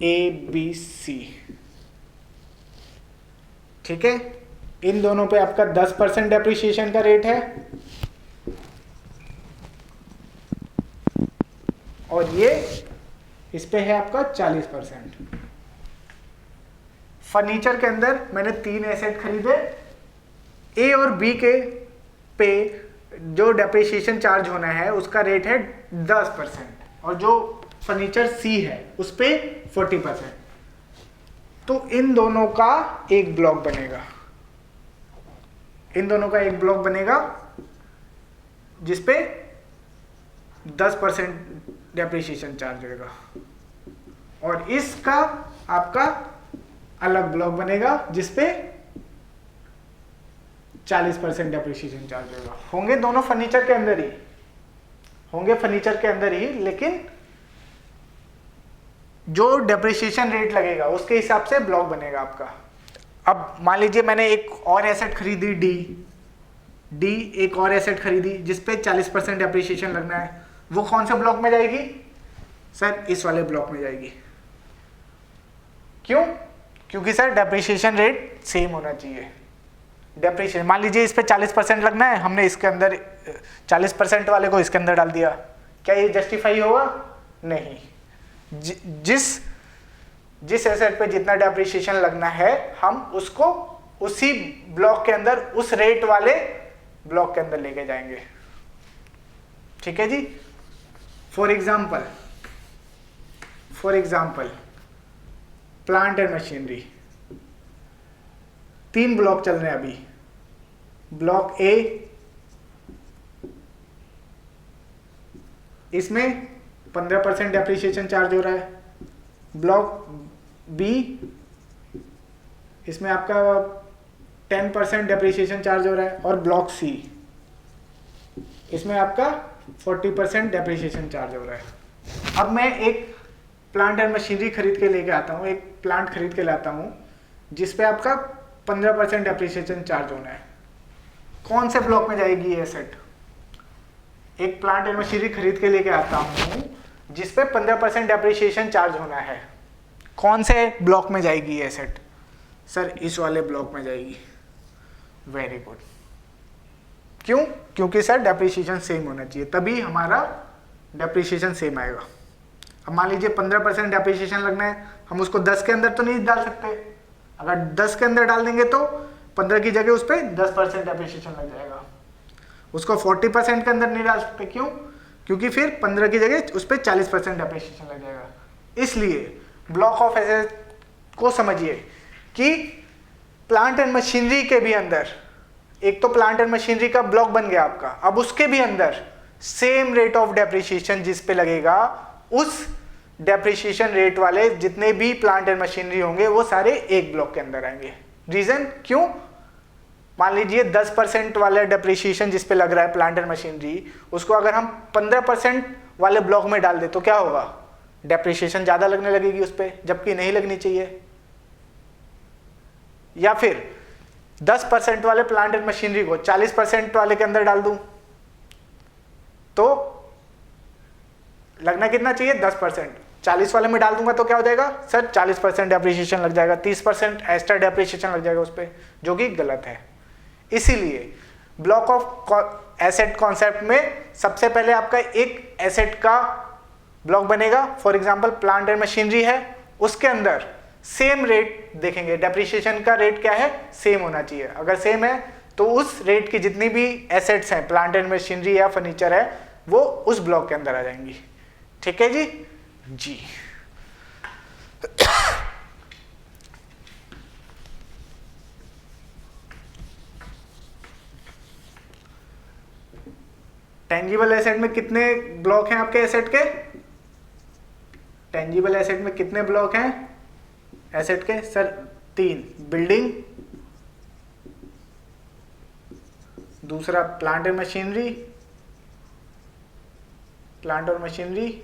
ABC, ठीक है। इन दोनों पे आपका 10% डेप्रिसिएशन का रेट है और ये इस पे है आपका 40%। फर्नीचर के अंदर मैंने 3 एसेट खरीदे, ए और बी के पे जो डेप्रिसिएशन चार्ज होना है उसका रेट है 10% और जो फर्नीचर सी है उस पे 40%। तो इन दोनों का एक ब्लॉक बनेगा, इन दोनों का एक ब्लॉक बनेगा जिसपे 10% डेप्रिसिएशन चार्ज होगा और इसका आपका अलग ब्लॉक बनेगा जिसपे 40% डेप्रिसिएशन चार्ज होगा। होंगे दोनों फर्नीचर के अंदर ही, होंगे फर्नीचर के अंदर ही, लेकिन जो डेप्रिसिएशन रेट लगेगा उसके हिसाब से ब्लॉक बनेगा आपका। अब मान लीजिए मैंने एक और एसेट खरीदी, डी एक और एसेट खरीदी जिसपे 40% डेप्रिसिएशन लगना है, वो कौन से ब्लॉक में जाएगी सर? इस वाले ब्लॉक में जाएगी। क्यों? क्योंकि सर डेप्रिसिएशन रेट सेम होना चाहिए। डेप्रिसिएशन मान लीजिए इस पे 40% लगना है, हमने इसके अंदर 40% वाले को इसके अंदर डाल दिया, क्या ये जस्टिफाई होगा? नहीं। जिस एसेट पे जितना डेप्रिसिएशन लगना है हम उसको उसी ब्लॉक के अंदर, उस रेट वाले ब्लॉक के अंदर लेके जाएंगे। ठीक है जी। For example plant and machinery, 3 block चल रहे हैं अभी। ब्लॉक ए, इसमें 15% डेप्रिसिएशन चार्ज हो रहा है। ब्लॉक बी, इसमें आपका 10% डेप्रिसिएशन चार्ज हो रहा है, और ब्लॉक सी इसमें आपका 40% डेप्रिसिएशन चार्ज हो रहा है। अब मैं एक प्लांट एंड मशीनरी खरीद के लेके आता हूँ, एक प्लांट खरीद के लाता हूँ जिस पे आपका 15% डेप्रिसिएशन चार्ज होना है। कौन से ब्लॉक में जाएगी ये एसेट? एक प्लांट एंड मशीनरी खरीद के लेके आता हूँ जिस पे 15% डेप्रिसिएशन चार्ज होना है, कौन से ब्लॉक में जाएगी ये एसेट? सर इस वाले ब्लॉक में जाएगी। Very good. क्यों? क्योंकि सर डेप्रिसिएशन सेम होना चाहिए, तभी हमारा डेप्रिसिएशन सेम आएगा। अब मान लीजिए 15% डेप्रिसिएशन लगना है, हम उसको 10 के अंदर तो नहीं डाल सकते। अगर 10 के अंदर डाल देंगे तो 15 की जगह उस पर 10% डेप्रिसिएशन लग जाएगा। उसको 40% के अंदर नहीं डाल सकते। क्यों? क्योंकि फिर 15 की जगह उस पर 40% डेप्रिसिएशन लग जाएगा। इसलिए ब्लॉक ऑफ एसेट को समझिए कि प्लांट एंड मशीनरी के भी अंदर, एक तो प्लांट एंड मशीनरी का ब्लॉक बन गया आपका, अब उसके भी अंदर सेम रेट ऑफ डेप्रिसिएशन जिस पे लगेगा, उस डेप्रिसिएशन रेट वाले जितने भी प्लांट एंड मशीनरी होंगे वो सारे एक ब्लॉक के अंदर आएंगे। रीजन क्यों? मान लीजिए 10% वाला डेप्रिसिएशन जिस पे लग रहा है प्लांट एंड मशीनरी, उसको अगर हम 15% वाले ब्लॉक में डाल दे तो क्या होगा? डेप्रिसिएशन ज्यादा लगने लगेगी उस पे, जबकि नहीं लगनी चाहिए। या फिर 10% वाले प्लांट एंड मशीनरी को 40% वाले के अंदर डाल दूं तो लगना कितना चाहिए? 10%। 40 वाले में डाल दूंगा तो क्या हो जाएगा? सर 40% डेप्रिसिएशन लग जाएगा, 30% एक्स्ट्रा डेप्रिसिएशन लग जाएगा उस पर, जो कि गलत है। इसीलिए ब्लॉक ऑफ एसेट कॉन्सेप्ट में सबसे पहले आपका एक एसेट का ब्लॉक बनेगा। For example plant and machinery है, उसके अंदर सेम रेट देखेंगे, डेप्रिसिएशन का रेट क्या है? सेम होना चाहिए। अगर सेम है तो उस रेट की जितनी भी एसेट्स हैं, प्लांट एंड मशीनरी या फर्नीचर है, वो उस ब्लॉक के अंदर आ जाएंगी। ठीक है जी? जी। टेंजिबल एसेट में कितने ब्लॉक हैं आपके एसेट के? टेंजिबल एसेट में कितने ब्लॉक हैं एसेट के? सर 3। बिल्डिंग, दूसरा प्लांट एंड मशीनरी, प्लांट और मशीनरी,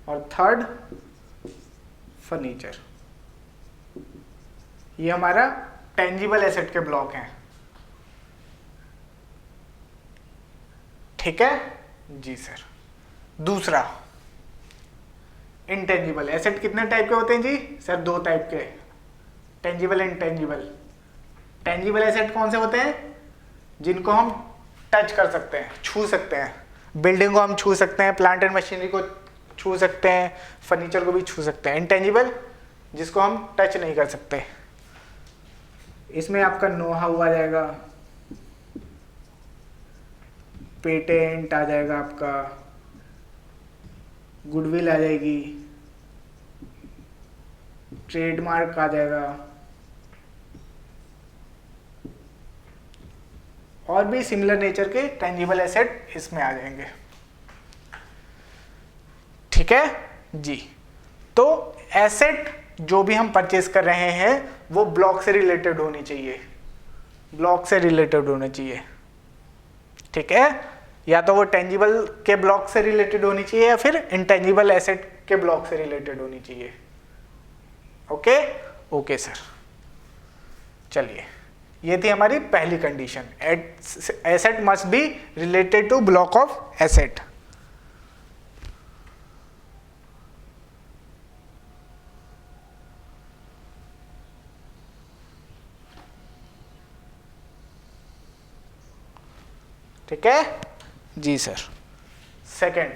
और थर्ड फर्नीचर। ये हमारा टेंजिबल एसेट के ब्लॉक हैं। ठीक है जी सर। दूसरा इंटेंजिबल एसेट कितने टाइप के होते हैं जी? सर 2 टाइप के, tangible and intangible. Tangible asset कौन से होते हैं? जिनको हम टच कर सकते हैं, छू सकते हैं। बिल्डिंग को हम छू सकते हैं, प्लांट एंड मशीनरी को छू सकते हैं, फर्नीचर को भी छू सकते हैं। इंटेंजिबल जिसको हम टच नहीं कर सकते। इसमें आपका नो हाउ आ जाएगा, पेटेंट आ जाएगा, आपका गुडविल आ जाएगी, ट्रेडमार्क आ जाएगा, और भी सिमिलर नेचर के टेंजिबल एसेट इसमें आ जाएंगे। ठीक है जी। तो एसेट जो भी हम परचेज कर रहे हैं वो ब्लॉक से रिलेटेड होनी चाहिए, ब्लॉक से रिलेटेड होना चाहिए। ठीक है? या तो वो टेंजिबल के ब्लॉक से रिलेटेड होनी चाहिए या फिर इंटेंजिबल एसेट के ब्लॉक से रिलेटेड होनी चाहिए। ओके? Okay sir. चलिए, ये थी हमारी पहली condition, asset must be related to block of asset. ठीक है जी सर। सेकंड,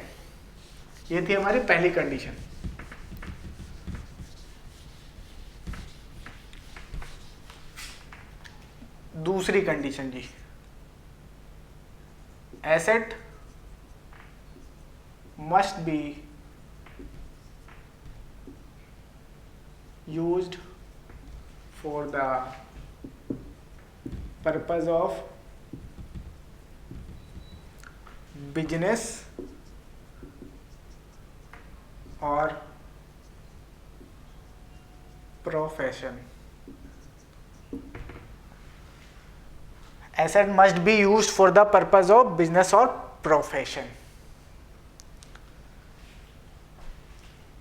ये थी हमारी पहली कंडीशन। दूसरी कंडीशन जी, asset must be used for the purpose of business और profession. Asset must be used for the purpose of business और प्रोफेशन।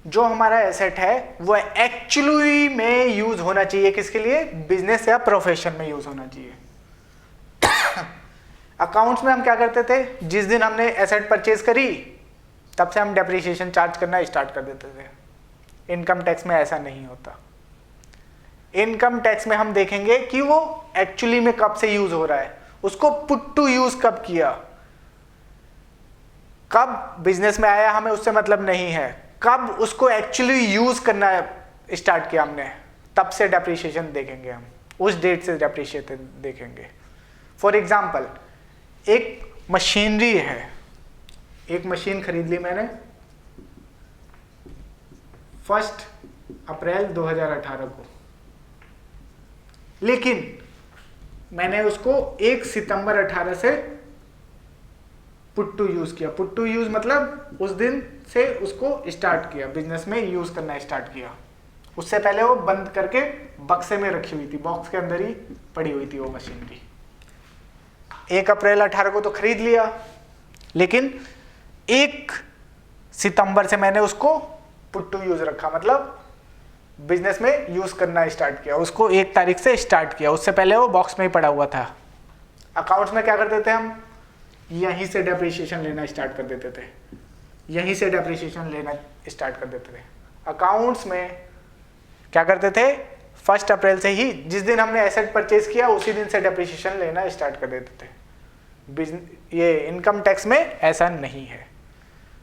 जो हमारा एसेट है वो एक्चुअली में यूज होना चाहिए, किसके लिए? बिजनेस या प्रोफेशन में यूज होना चाहिए। अकाउंट्स में हम क्या करते थे, जिस दिन हमने एसेट परचेज करी तब से हम डेप्रिसिएशन चार्ज करना स्टार्ट कर देते थे। इनकम टैक्स में ऐसा नहीं होता। इनकम टैक्स में हम देखेंगे कि वो एक्चुअली में कब से यूज हो रहा है, उसको पुट टू यूज कब किया, कब बिजनेस में आया हमें उससे मतलब नहीं है, कब उसको एक्चुअली यूज करना स्टार्ट किया हमने, तब से डेप्रिसिएशन देखेंगे हम, उस डेट से डेप्रिसिएशन देखेंगे। फॉर एग्जाम्पल, एक मशीनरी है, एक मशीन खरीद ली मैंने 1 अप्रैल 2018 को, लेकिन मैंने उसको 1 सितंबर 18 से पुट टू यूज किया। पुट टू यूज मतलब उस दिन से उसको स्टार्ट किया, बिजनेस में यूज करना स्टार्ट किया। उससे पहले वो बंद करके बक्से में रखी हुई थी, बॉक्स के अंदर ही पड़ी हुई थी वो मशीनरी। 1 अप्रैल 18 को तो खरीद लिया, लेकिन 1 सितंबर से मैंने उसको पुट टू यूज रखा, मतलब बिजनेस में यूज करना स्टार्ट किया, उसको 1 तारीख से स्टार्ट किया, उससे पहले वो बॉक्स में ही पड़ा हुआ था। अकाउंट्स में क्या करते थे हम, यहीं से डेप्रिसिएशन लेना स्टार्ट कर देते थे, यहीं से डेप्रिसिएशन लेना स्टार्ट कर देते थे। अकाउंट्स में क्या करते थे, 1 अप्रैल से ही, जिस दिन हमने एसेट परचेज किया उसी दिन से डेप्रिसिएशन लेना स्टार्ट कर देते थे। ये इनकम टैक्स में ऐसा नहीं है।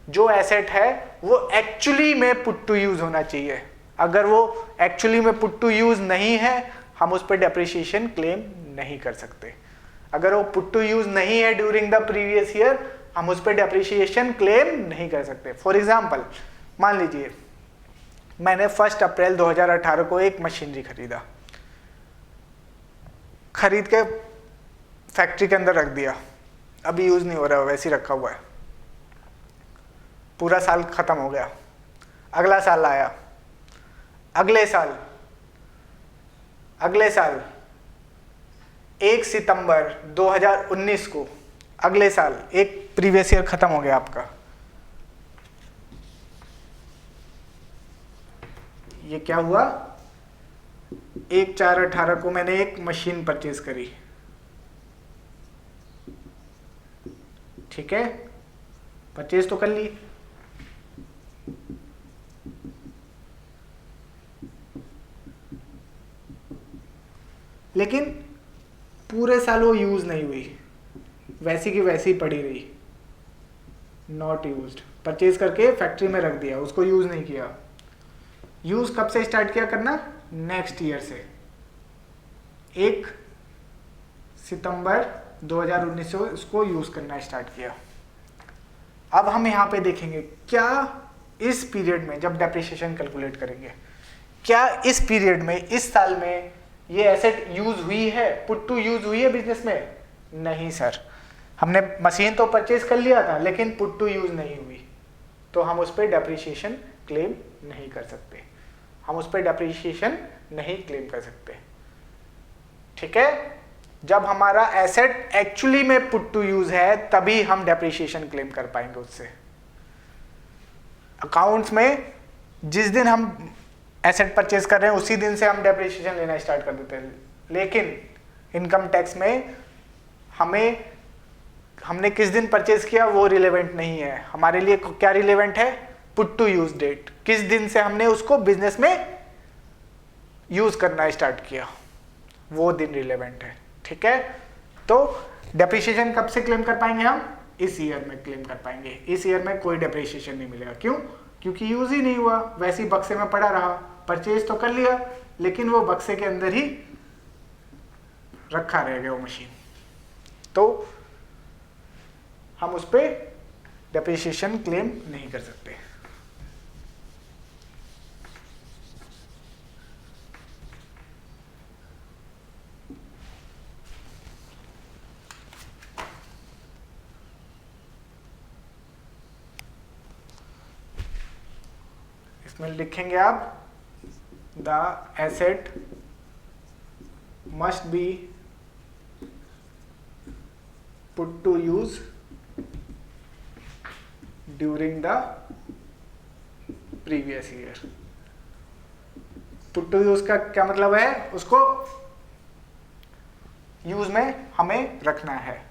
जो एसेट है वो एक्चुअली में पुट टू यूज होना चाहिए। अगर वो एक्चुअली में पुट टू यूज नहीं है, हम उस पर डेप्रिसिएशन क्लेम नहीं कर सकते। अगर वो पुट टू यूज नहीं है ड्यूरिंग द प्रीवियस ईयर, हम उस पर डेप्रिसिएशन क्लेम नहीं कर सकते। फॉर एग्जाम्पल, मान लीजिए मैंने 1 अप्रैल 2018 को एक मशीनरी खरीदा, खरीद के फैक्ट्री के अंदर रख दिया, अभी यूज नहीं हो रहा है, वैसे ही रखा हुआ है। पूरा साल खत्म हो गया, अगला साल आया, अगले साल 1 सितंबर 2019 को, अगले साल, एक प्रीवियस ईयर खत्म हो गया आपका। ये क्या हुआ, 1/4/18 को मैंने एक मशीन परचेज करी, ठीक है, परचेज तो कर ली, लेकिन पूरे साल वो यूज नहीं हुई, वैसी की वैसी पड़ी रही, नॉट यूज्ड। परचेज करके फैक्ट्री में रख दिया, उसको यूज नहीं किया। यूज कब से स्टार्ट किया करना, नेक्स्ट ईयर से, 1 सितंबर 2019 से उसको यूज करना स्टार्ट किया। अब हम यहाँ पे देखेंगे क्या इस पीरियड में, जब डेप्रिसिएशन कैलकुलेट करेंगे, क्या इस पीरियड में, इस साल में ये एसेट यूज हुई है, पुट टू यूज हुई है बिजनेस में? नहीं सर, हमने मशीन तो परचेज कर लिया था लेकिन पुट टू यूज नहीं हुई, तो हम उस पर डेप्रिसिएशन क्लेम नहीं कर सकते, हम उस पर डेप्रिसिएशन नहीं क्लेम कर सकते, ठीक है। जब हमारा एसेट एक्चुअली में पुट टू यूज है तभी हम डेप्रिसिएशन क्लेम कर पाएंगे उससे। अकाउंट्स में जिस दिन हम एसेट परचेज कर रहे हैं उसी दिन से हम डेप्रिसिएशन लेना स्टार्ट कर देते हैं, लेकिन इनकम टैक्स में हमने किस दिन परचेज किया वो रिलेवेंट नहीं है। हमारे लिए क्या रिलेवेंट है, पुट टू यूज डेट, किस दिन से हमने उसको बिजनेस में यूज करना स्टार्ट किया, वो दिन रिलेवेंट है, ठीक है। तो डेप्रिसिएशन कब से क्लेम कर पाएंगे हम, इस ईयर में क्लेम कर पाएंगे। इस ईयर में कोई डेप्रिसिएशन नहीं मिलेगा, क्यों, क्योंकि यूज ही नहीं हुआ, वैसे ही बक्से में पड़ा रहा, परचेज तो कर लिया लेकिन वो बक्से के अंदर ही रखा रह गया वो मशीन, तो हम उस पर डेप्रिसिएशन क्लेम नहीं कर सकते। इसमें लिखेंगे आप, the asset must be put to use during the previous year. Put to use का क्या मतलब है, उसको यूज में हमें रखना है,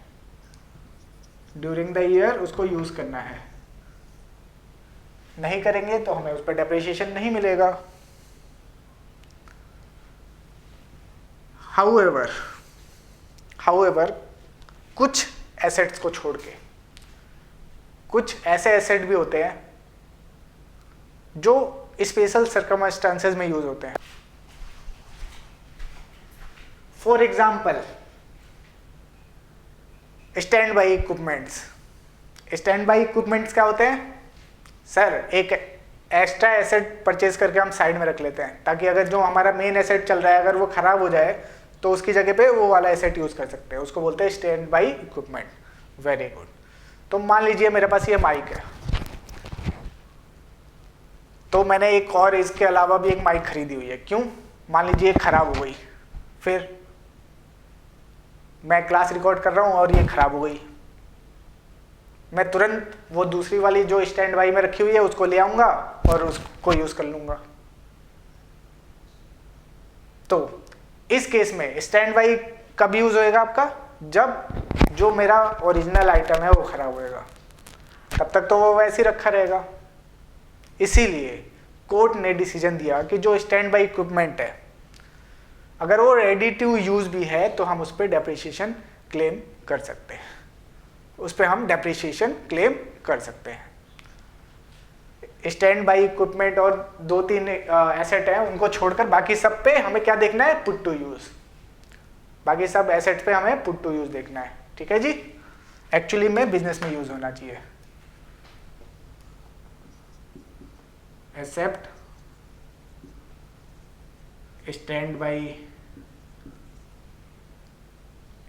ड्यूरिंग द ईयर उसको यूज करना है, नहीं करेंगे तो हमें उस पर डेप्रिसिएशन नहीं मिलेगा। हाउएवर कुछ एसेट्स को छोड़ के कुछ ऐसे एसेट भी होते हैं जो स्पेशल सर्कमस्टांसेस में यूज होते हैं। For example stand by equipments. Stand by equipments क्या होते हैं सर, एक एक्स्ट्रा एसेट परचेज करके हम साइड में रख लेते हैं ताकि अगर जो हमारा मेन एसेट चल रहा है अगर वो खराब हो जाए तो उसकी जगह पे वो वाला एसेट यूज कर सकते हैं, उसको बोलते हैं stand by equipment. Very good. तो मान लीजिए मेरे पास ये माइक है, तो मैंने एक और इसके अलावा भी एक माइक खरीदी हुई है। क्यों? मान लीजिए खराब हो गई, फिर मैं क्लास रिकॉर्ड कर रहा हूं और ये खराब हो गई, मैं तुरंत वो दूसरी वाली जो स्टैंड बाई में रखी हुई है उसको ले आऊंगा और उसको यूज कर लूंगा। तो इस केस में स्टैंड बाई कब यूज होएगा आपका, जब जो मेरा ओरिजिनल आइटम है वो खराब होएगा, तब तक तो वो वैसे ही रखा रहेगा। इसीलिए कोर्ट ने डिसीजन दिया कि जो स्टैंड बाई इक्विपमेंट है अगर वो रेडी टू यूज भी है तो हम उस पर डेप्रिसिएशन क्लेम कर सकते हैं, उस पर हम डेप्रिसिएशन क्लेम कर सकते हैं। स्टैंड बाई इक्विपमेंट और 2-3 एसेट हैं उनको छोड़कर बाकी सब पे हमें क्या देखना है, पुट टू यूज। बाकी सब एसेट पे हमें पुट टू यूज देखना है, ठीक है जी। एक्चुअली में बिजनेस में यूज होना चाहिए। Except stand by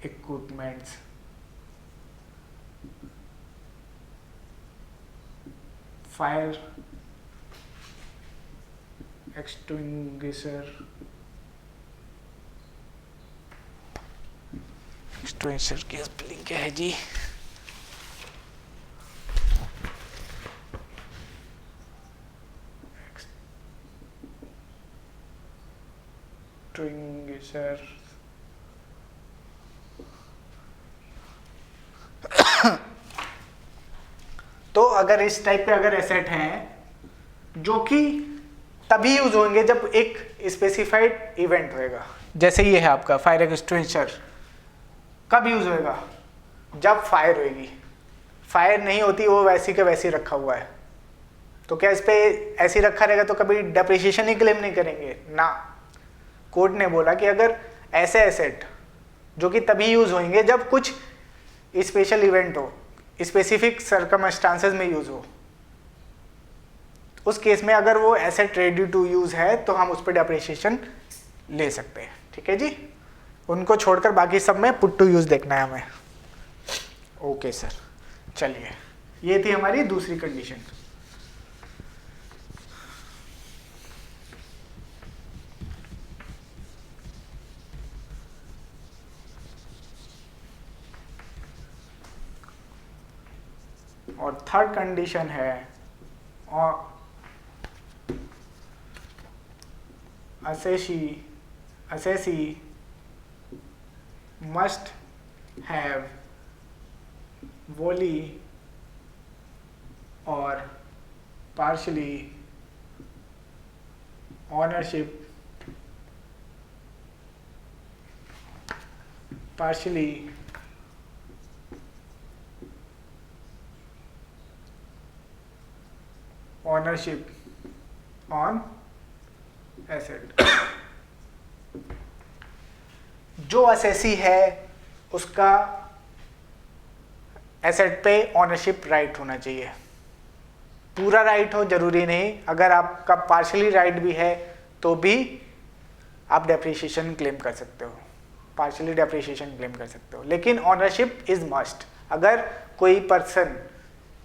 equipments fire extinguisher की स्पेलिंग क्या है जी, एक्सटिंग्विशर तो अगर इस टाइप के अगर एसेट हैं जो कि तभी यूज होंगे जब एक स्पेसिफाइड इवेंट होएगा, जैसे ये है आपका फायर एक्सटिंग्विशर, कब यूज होएगा, जब फायर होएगी। फायर नहीं होती, वो वैसी के वैसी रखा हुआ है, तो क्या इस पे ऐसी रखा रहेगा तो कभी डेप्रिसिएशन ही क्लेम नहीं करेंगे ना। कोर्ट ने बोला कि अगर ऐसे एसेट जो कि तभी यूज होंगे जब कुछ स्पेशल इवेंट हो, स्पेसिफिक सर्कमस्टांसेस में यूज हो, उस केस में अगर वो एसेट रेडी टू यूज है तो हम उस पर डेप्रिसिएशन ले सकते हैं, ठीक है जी। उनको छोड़कर बाकी सब में पुट टू यूज देखना है हमें। ओके सर, चलिए ये थी हमारी दूसरी कंडीशन। और थर्ड कंडीशन है assessee must have wholly or partially ownership on asset। जो असेसी है उसका एसेट पे ऑनरशिप राइट होना चाहिए। पूरा राइट हो जरूरी नहीं, अगर आपका पार्शली राइट भी है तो भी आप डेप्रिसिएशन क्लेम कर सकते हो, पार्शली डेप्रिसिएशन क्लेम कर सकते हो, लेकिन ऑनरशिप इज मस्ट। अगर कोई पर्सन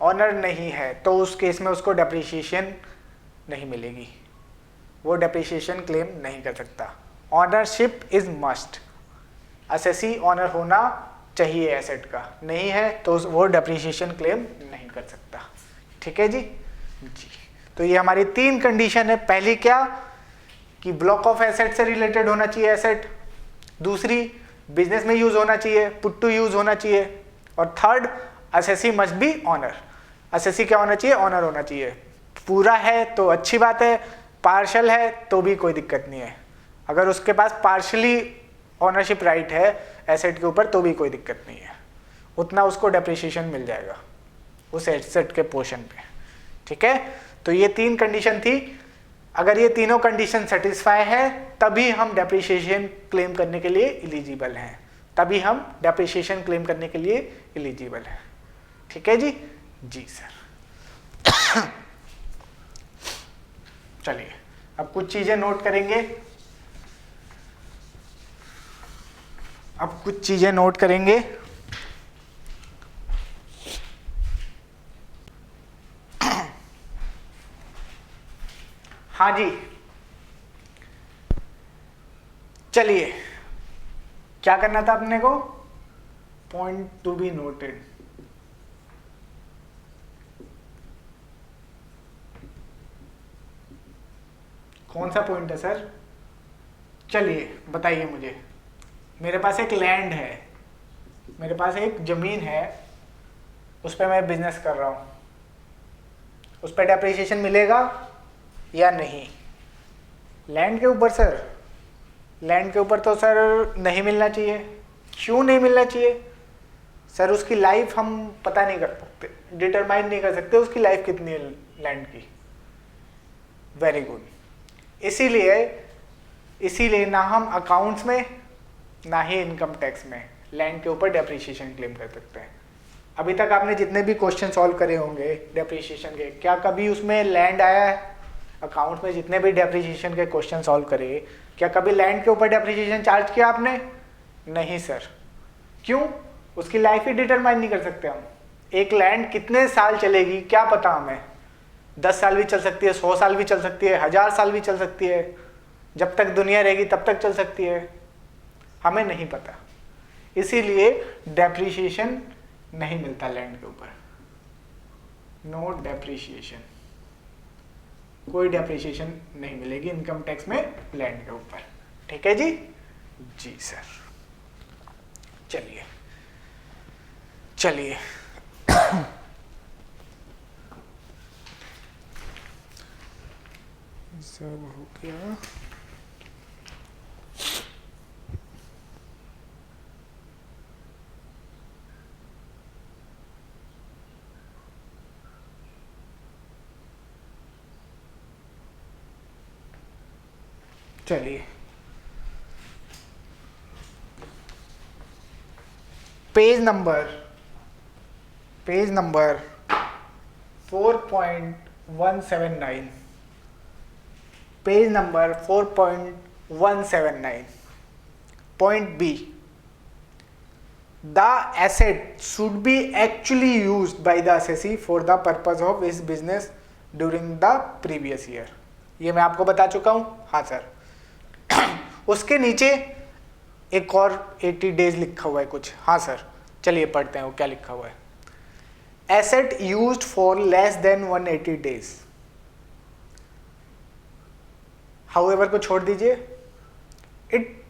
ऑनर नहीं है तो उस केस में उसको डेप्रिसिएशन नहीं मिलेगी, वो डेप्रिसिएशन क्लेम नहीं कर सकता। Ownership is must. Assessee owner होना चाहिए एसेट का, नहीं है तो वो डेप्रिसिएशन क्लेम नहीं कर सकता। ठीक है जी। जी, तो ये हमारी 3 कंडीशन है। पहली क्या कि ब्लॉक ऑफ एसेट से रिलेटेड होना चाहिए एसेट, दूसरी बिजनेस में यूज होना चाहिए, पुट टू यूज होना चाहिए, और third assessee must be owner. Assessee क्या होना चाहिए? ऑनर होना चाहिए। पूरा है तो अच्छी बात है, पार्शल है तो भी कोई दिक्कत नहीं है। अगर उसके पास पार्शली ऑनरशिप राइट है एसेट के ऊपर तो भी कोई दिक्कत नहीं है, उतना उसको डेप्रिसिएशन मिल जाएगा उस एसेट के पोर्शन पे। ठीक है, तो ये 3 कंडीशन थी। अगर ये तीनों कंडीशन सेटिस्फाई है तभी हम डेप्रिसिएशन क्लेम करने के लिए एलिजिबल हैं, तभी हम डेप्रिसिएशन क्लेम करने के लिए एलिजिबल हैं। ठीक है जी। जी सर। चलिए अब कुछ चीजें नोट करेंगे, हाँ जी। चलिए क्या करना था अपने को? Point to be noted. कौन सा पॉइंट है सर? चलिए बताइए मुझे। मेरे पास एक लैंड है, मेरे पास एक जमीन है, उस पर मैं बिजनेस कर रहा हूं, उस पर डेप्रिसिएशन मिलेगा या नहीं? लैंड के ऊपर सर, लैंड के ऊपर तो सर नहीं मिलना चाहिए। क्यों नहीं मिलना चाहिए सर? उसकी लाइफ हम पता नहीं कर सकते, डिटरमाइन नहीं कर सकते उसकी लाइफ कितनी है लैंड की। Very good. इसीलिए ना हम अकाउंट्स में ना ही इनकम टैक्स में लैंड के ऊपर डेप्रिसिएशन क्लेम कर सकते हैं। अभी तक आपने जितने भी क्वेश्चन सॉल्व करे होंगे डेप्रिसिएशन के, क्या कभी उसमें लैंड आया है? अकाउंट्स में जितने भी डेप्रिसिएशन के क्वेश्चन सॉल्व करे, क्या कभी लैंड के ऊपर डेप्रिसिएशन चार्ज किया आपने? नहीं सर। क्यों? उसकी लाइफ ही डिटरमाइन नहीं कर सकते हम। एक लैंड कितने साल चलेगी क्या पता हमें? 10 साल भी चल सकती है, 100 साल भी चल सकती है, 1000 साल भी चल सकती है, जब तक दुनिया रहेगी तब तक चल सकती है, हमें नहीं पता। इसीलिए डेप्रिसिएशन नहीं मिलता लैंड के ऊपर। नो डेप्रिसिएशन, कोई डेप्रिसिएशन नहीं मिलेगी इनकम टैक्स में लैंड के ऊपर। ठीक है जी। जी सर। चलिए सब हो गया। चलिए page number 4.179, page number 4.179, point B, the asset should be actually used by the assessee for the purpose of his business during the previous year. ये मैं आपको बता चुका हूं। हाँ सर। उसके नीचे एक और 80 डेज लिखा हुआ है कुछ। हाँ सर, चलिए पढ़ते हैं वो क्या लिखा हुआ है। Asset used for less than 180 days. However को छोड़ दीजिए। It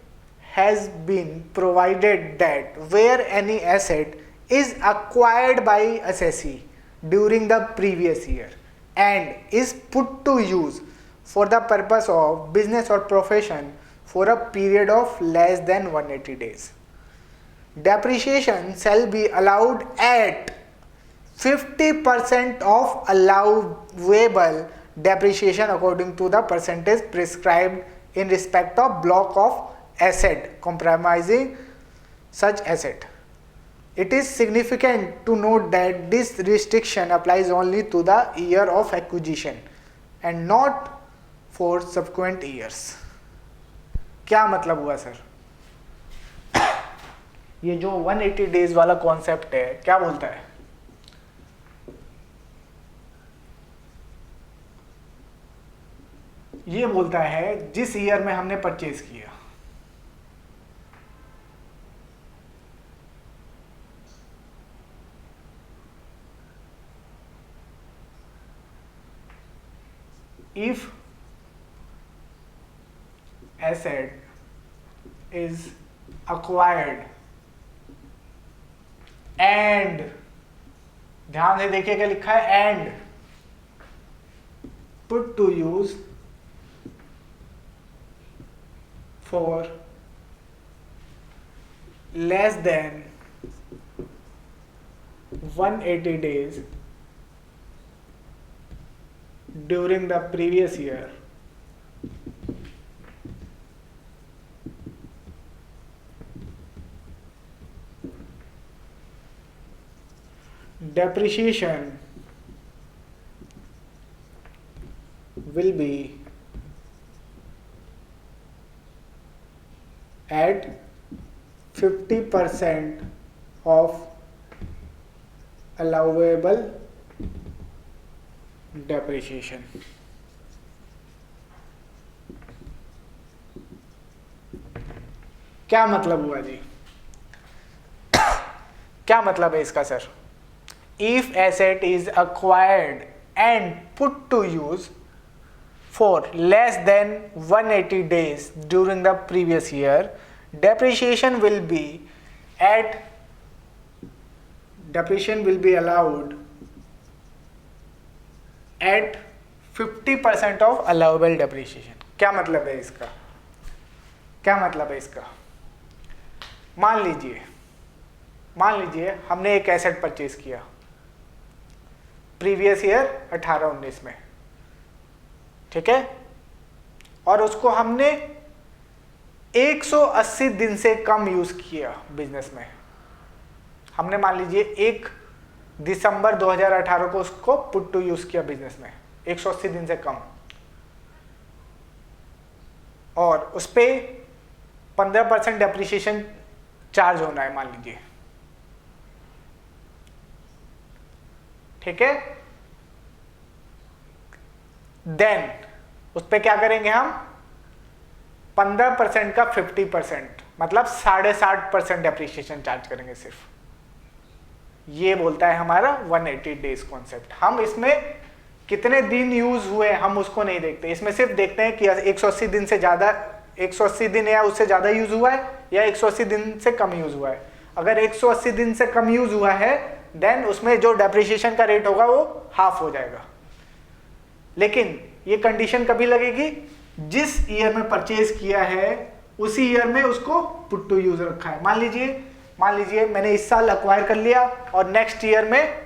has been provided that where any asset is acquired by assessee during the previous year and is put to use for the purpose of business or profession for a period of less than 180 days. Depreciation shall be allowed at 50% of allowable depreciation according to the percentage prescribed in respect of block of asset comprising such asset. It is significant to note that this restriction applies only to the year of acquisition and not for subsequent years. क्या मतलब हुआ sir? ये जो 180 days वाला concept है क्या बोलता है? ये बोलता है जिस ईयर में हमने परचेज किया if asset is acquired and, ध्यान से देखिए क्या लिखा है, and put to use for less than 180 days during the previous year, depreciation will be at 50% of allowable depreciation. क्या मतलब हुआ जी? क्या मतलब है इसका sir? If asset is acquired and put to use for less than 180 days during the previous year, depreciation will be allowed at 50% of allowable depreciation. क्या मतलब है इसका? क्या मतलब है इसका? मान लीजिए हमने एक एसेट परचेज किया प्रीवियस ईयर 18-19 में, ठीक है, और उसको हमने 180 दिन से कम यूज किया बिजनेस में। हमने मान लीजिए 1 दिसंबर 2018 को उसको पुट टू यूज किया बिजनेस में 180 दिन से कम, और उस पे 15% डेप्रिसिएशन चार्ज होना है मान लीजिए, ठीक है। देन उस पे क्या करेंगे हम? 15% का 50%, मतलब 60.5% डेप्रिसिएशन चार्ज करेंगे सिर्फ। ये बोलता है हमारा 180 डेज कॉन्सेप्ट। हम इसमें कितने दिन यूज हुए हम उसको नहीं देखते, इसमें सिर्फ देखते हैं कि 180 दिन से ज्यादा, 180 दिन या उससे ज्यादा यूज हुआ है या 180 दिन से कम यूज हुआ है। अगर 180 दिन से कम यूज हुआ है देन उसमें जो डेप्रिसिएशन का रेट होगा वो हाफ हो जाएगा। लेकिन ये कंडीशन कभी लगेगी? जिस ईयर में परचेज किया है उसी ईयर में उसको पुट टू यूज रखा है। मान लीजिए मैंने इस साल अक्वायर कर लिया और नेक्स्ट ईयर में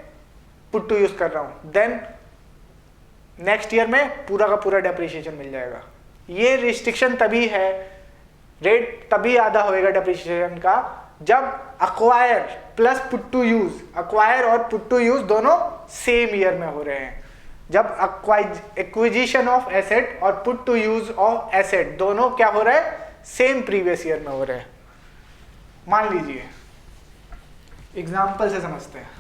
पुट टू यूज कर रहा हूं, देन नेक्स्ट ईयर में पूरा का पूरा डेप्रिसिएशन मिल जाएगा। ये रिस्ट्रिक्शन तभी है, रेट तभी आधा होएगा डेप्रिसिएशन का जब acquire plus put to use, acquire और पुट टू यूज दोनों सेम ईयर में हो रहे हैं। जब एक्विजिशन ऑफ एसेट और put to use of asset दोनों क्या हो रहा है? सेम प्रीवियस ईयर में हो रहे हैं। मान लीजिए एग्जाम्पल से समझते हैं।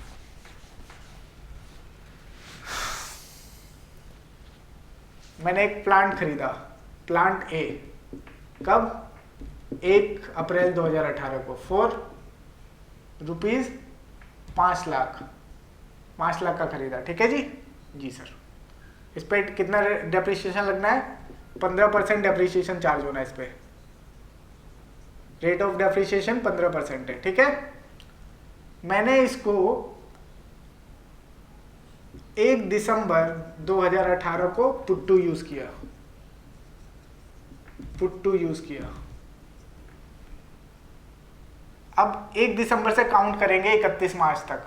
मैंने एक प्लांट खरीदा, प्लांट ए, कब? 1 अप्रैल 2018 को फॉर रुपीज 5 लाख का खरीदा, ठीक है जी सर। इस पे कितना डेप्रिसिएशन लगना है? 15% डेप्रिसिएशन चार्ज होना है इस पे। रेट ऑफ डेप्रिसिएशन 15% है, ठीक है। मैंने इसको 1 दिसंबर 2018 को पुट टू यूज किया। अब 1 दिसंबर से काउंट करेंगे 31 मार्च तक।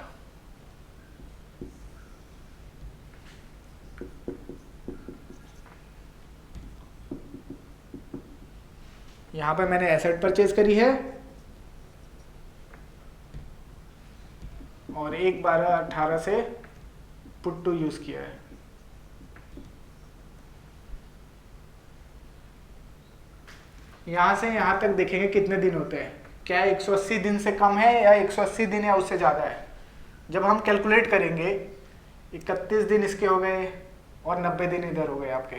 यहां पे मैंने एसेट परचेज करी है और 1/12/18 से पुट टू यूज किया है। यहां से यहां तक देखेंगे कितने दिन होते हैं, क्या 180 दिन से कम है या 180 दिन या उससे ज़्यादा है। जब हम कैलकुलेट करेंगे 31 दिन इसके हो गए और 90 दिन इधर हो गए आपके।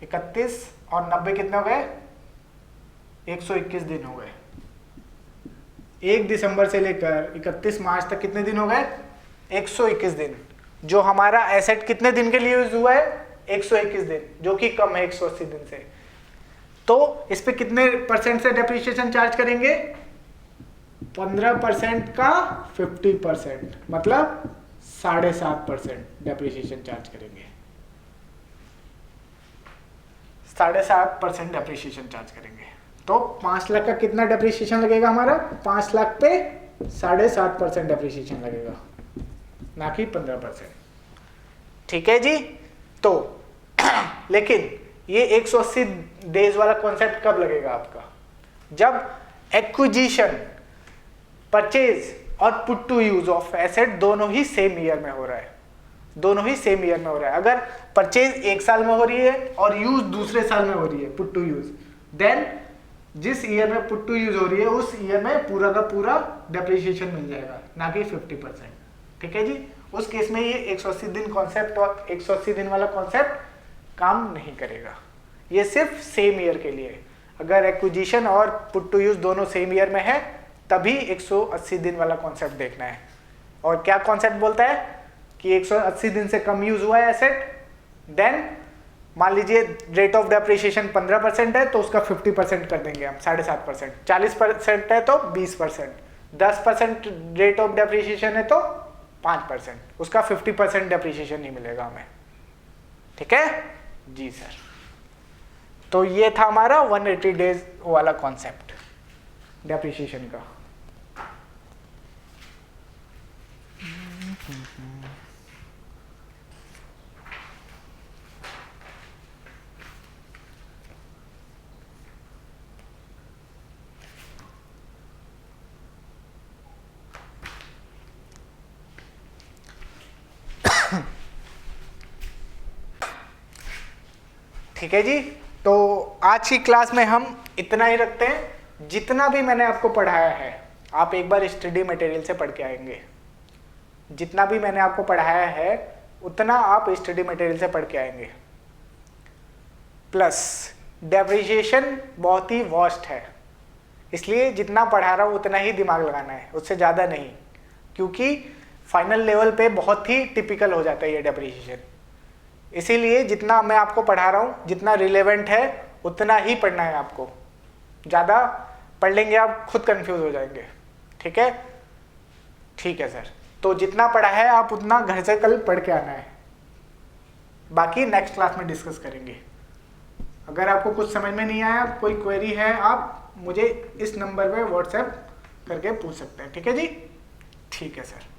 31 और 90 कितने हो गए? 121 दिन हो गए। 1 दिसंबर से लेकर 31 मार्च तक कितने दिन हो गए? 121 दिन। जो हमारा एसेट कितने दिन के लिए यूज हुआ है? 121 दिन, जो कि कम है 180 दिन से। तो इस पे कितने परसेंट से डेप्रिसिएशन चार्ज करेंगे? 15% का 50%, मतलब 7.5% डेप्रिसिएशन चार्ज करेंगे। 7.5% डेप्रिसिएशन चार्ज करेंगे। तो 5 लाख का कितना डेप्रिसिएशन लगेगा हमारा? 5 लाख पे 7.5% डेप्रिसिएशन लगेगा, ना कि 15%। ठीक है जी। तो लेकिन ये 180 डेज वाला कॉन्सेप्ट कब लगेगा आपका? जब एक्विजिशन, परचेज और put to use of asset दोनों ही सेम ईयर में हो रहा है, दोनों ही सेम ईयर में हो रहा है। अगर परचेज एक साल में हो रही है और यूज दूसरे साल में हो रही है, पुट टू यूज, देन जिस ईयर में पुट टू यूज हो रही है उस ईयर में पूरा का पूरा डेप्रिसिएशन मिल जाएगा, ना कि 50%। ठीक है जी। उस केस में ये 180 दिन कॉन्सेप्ट और 180 दिन वाला कॉन्सेप्ट काम नहीं करेगा। ये सिर्फ सेम ईयर के लिए। अगर एक्विजिशन और पुट टू यूज दोनों सेम ईयर में है तभी 180 दिन वाला कॉन्सेप्ट देखना है। और क्या कॉन्सेप्ट बोलता है कि 180 दिन से कम यूज हुआ है एसेट, देन मान लीजिए रेट ऑफ डेप्रिसिएशन 15% है तो उसका 50% कर देंगे हम, 7.5%। 40% है तो 20%, 10% रेट ऑफ डेप्रिसिएशन है तो 5%, उसका 50% डेप्रिसिएशन ही मिलेगा हमें। ठीक है जी सर। तो ये था हमारा 180 डेज वाला कॉन्सेप्ट डेप्रिसिएशन का। ठीक है जी। तो आज की क्लास में हम इतना ही रखते हैं। जितना भी मैंने आपको पढ़ाया है आप एक बार स्टडी मटेरियल से पढ़ के आएंगे। जितना भी मैंने आपको पढ़ाया है उतना आप स्टडी मटेरियल से पढ़ के आएंगे। प्लस डेप्रिसिएशन बहुत ही वास्ट है, इसलिए जितना पढ़ा रहा हूँ उतना ही दिमाग लगाना है, उससे ज़्यादा नहीं, क्योंकि फाइनल लेवल पे बहुत ही टिपिकल हो जाता है ये डेप्रिसिएशन। इसीलिए जितना मैं आपको पढ़ा रहा हूँ, जितना रिलेवेंट है उतना ही पढ़ना है आपको। ज़्यादा पढ़ लेंगे आप खुद कंफ्यूज हो जाएंगे। ठीक है, ठीक है सर। तो जितना पढ़ा है आप उतना घर से कल पढ़ के आना है, बाकी नेक्स्ट क्लास में डिस्कस करेंगे। अगर आपको कुछ समझ में नहीं आया, कोई क्वेरी है, आप मुझे इस नंबर पे व्हाट्सएप करके पूछ सकते हैं। ठीक है जी, ठीक है सर।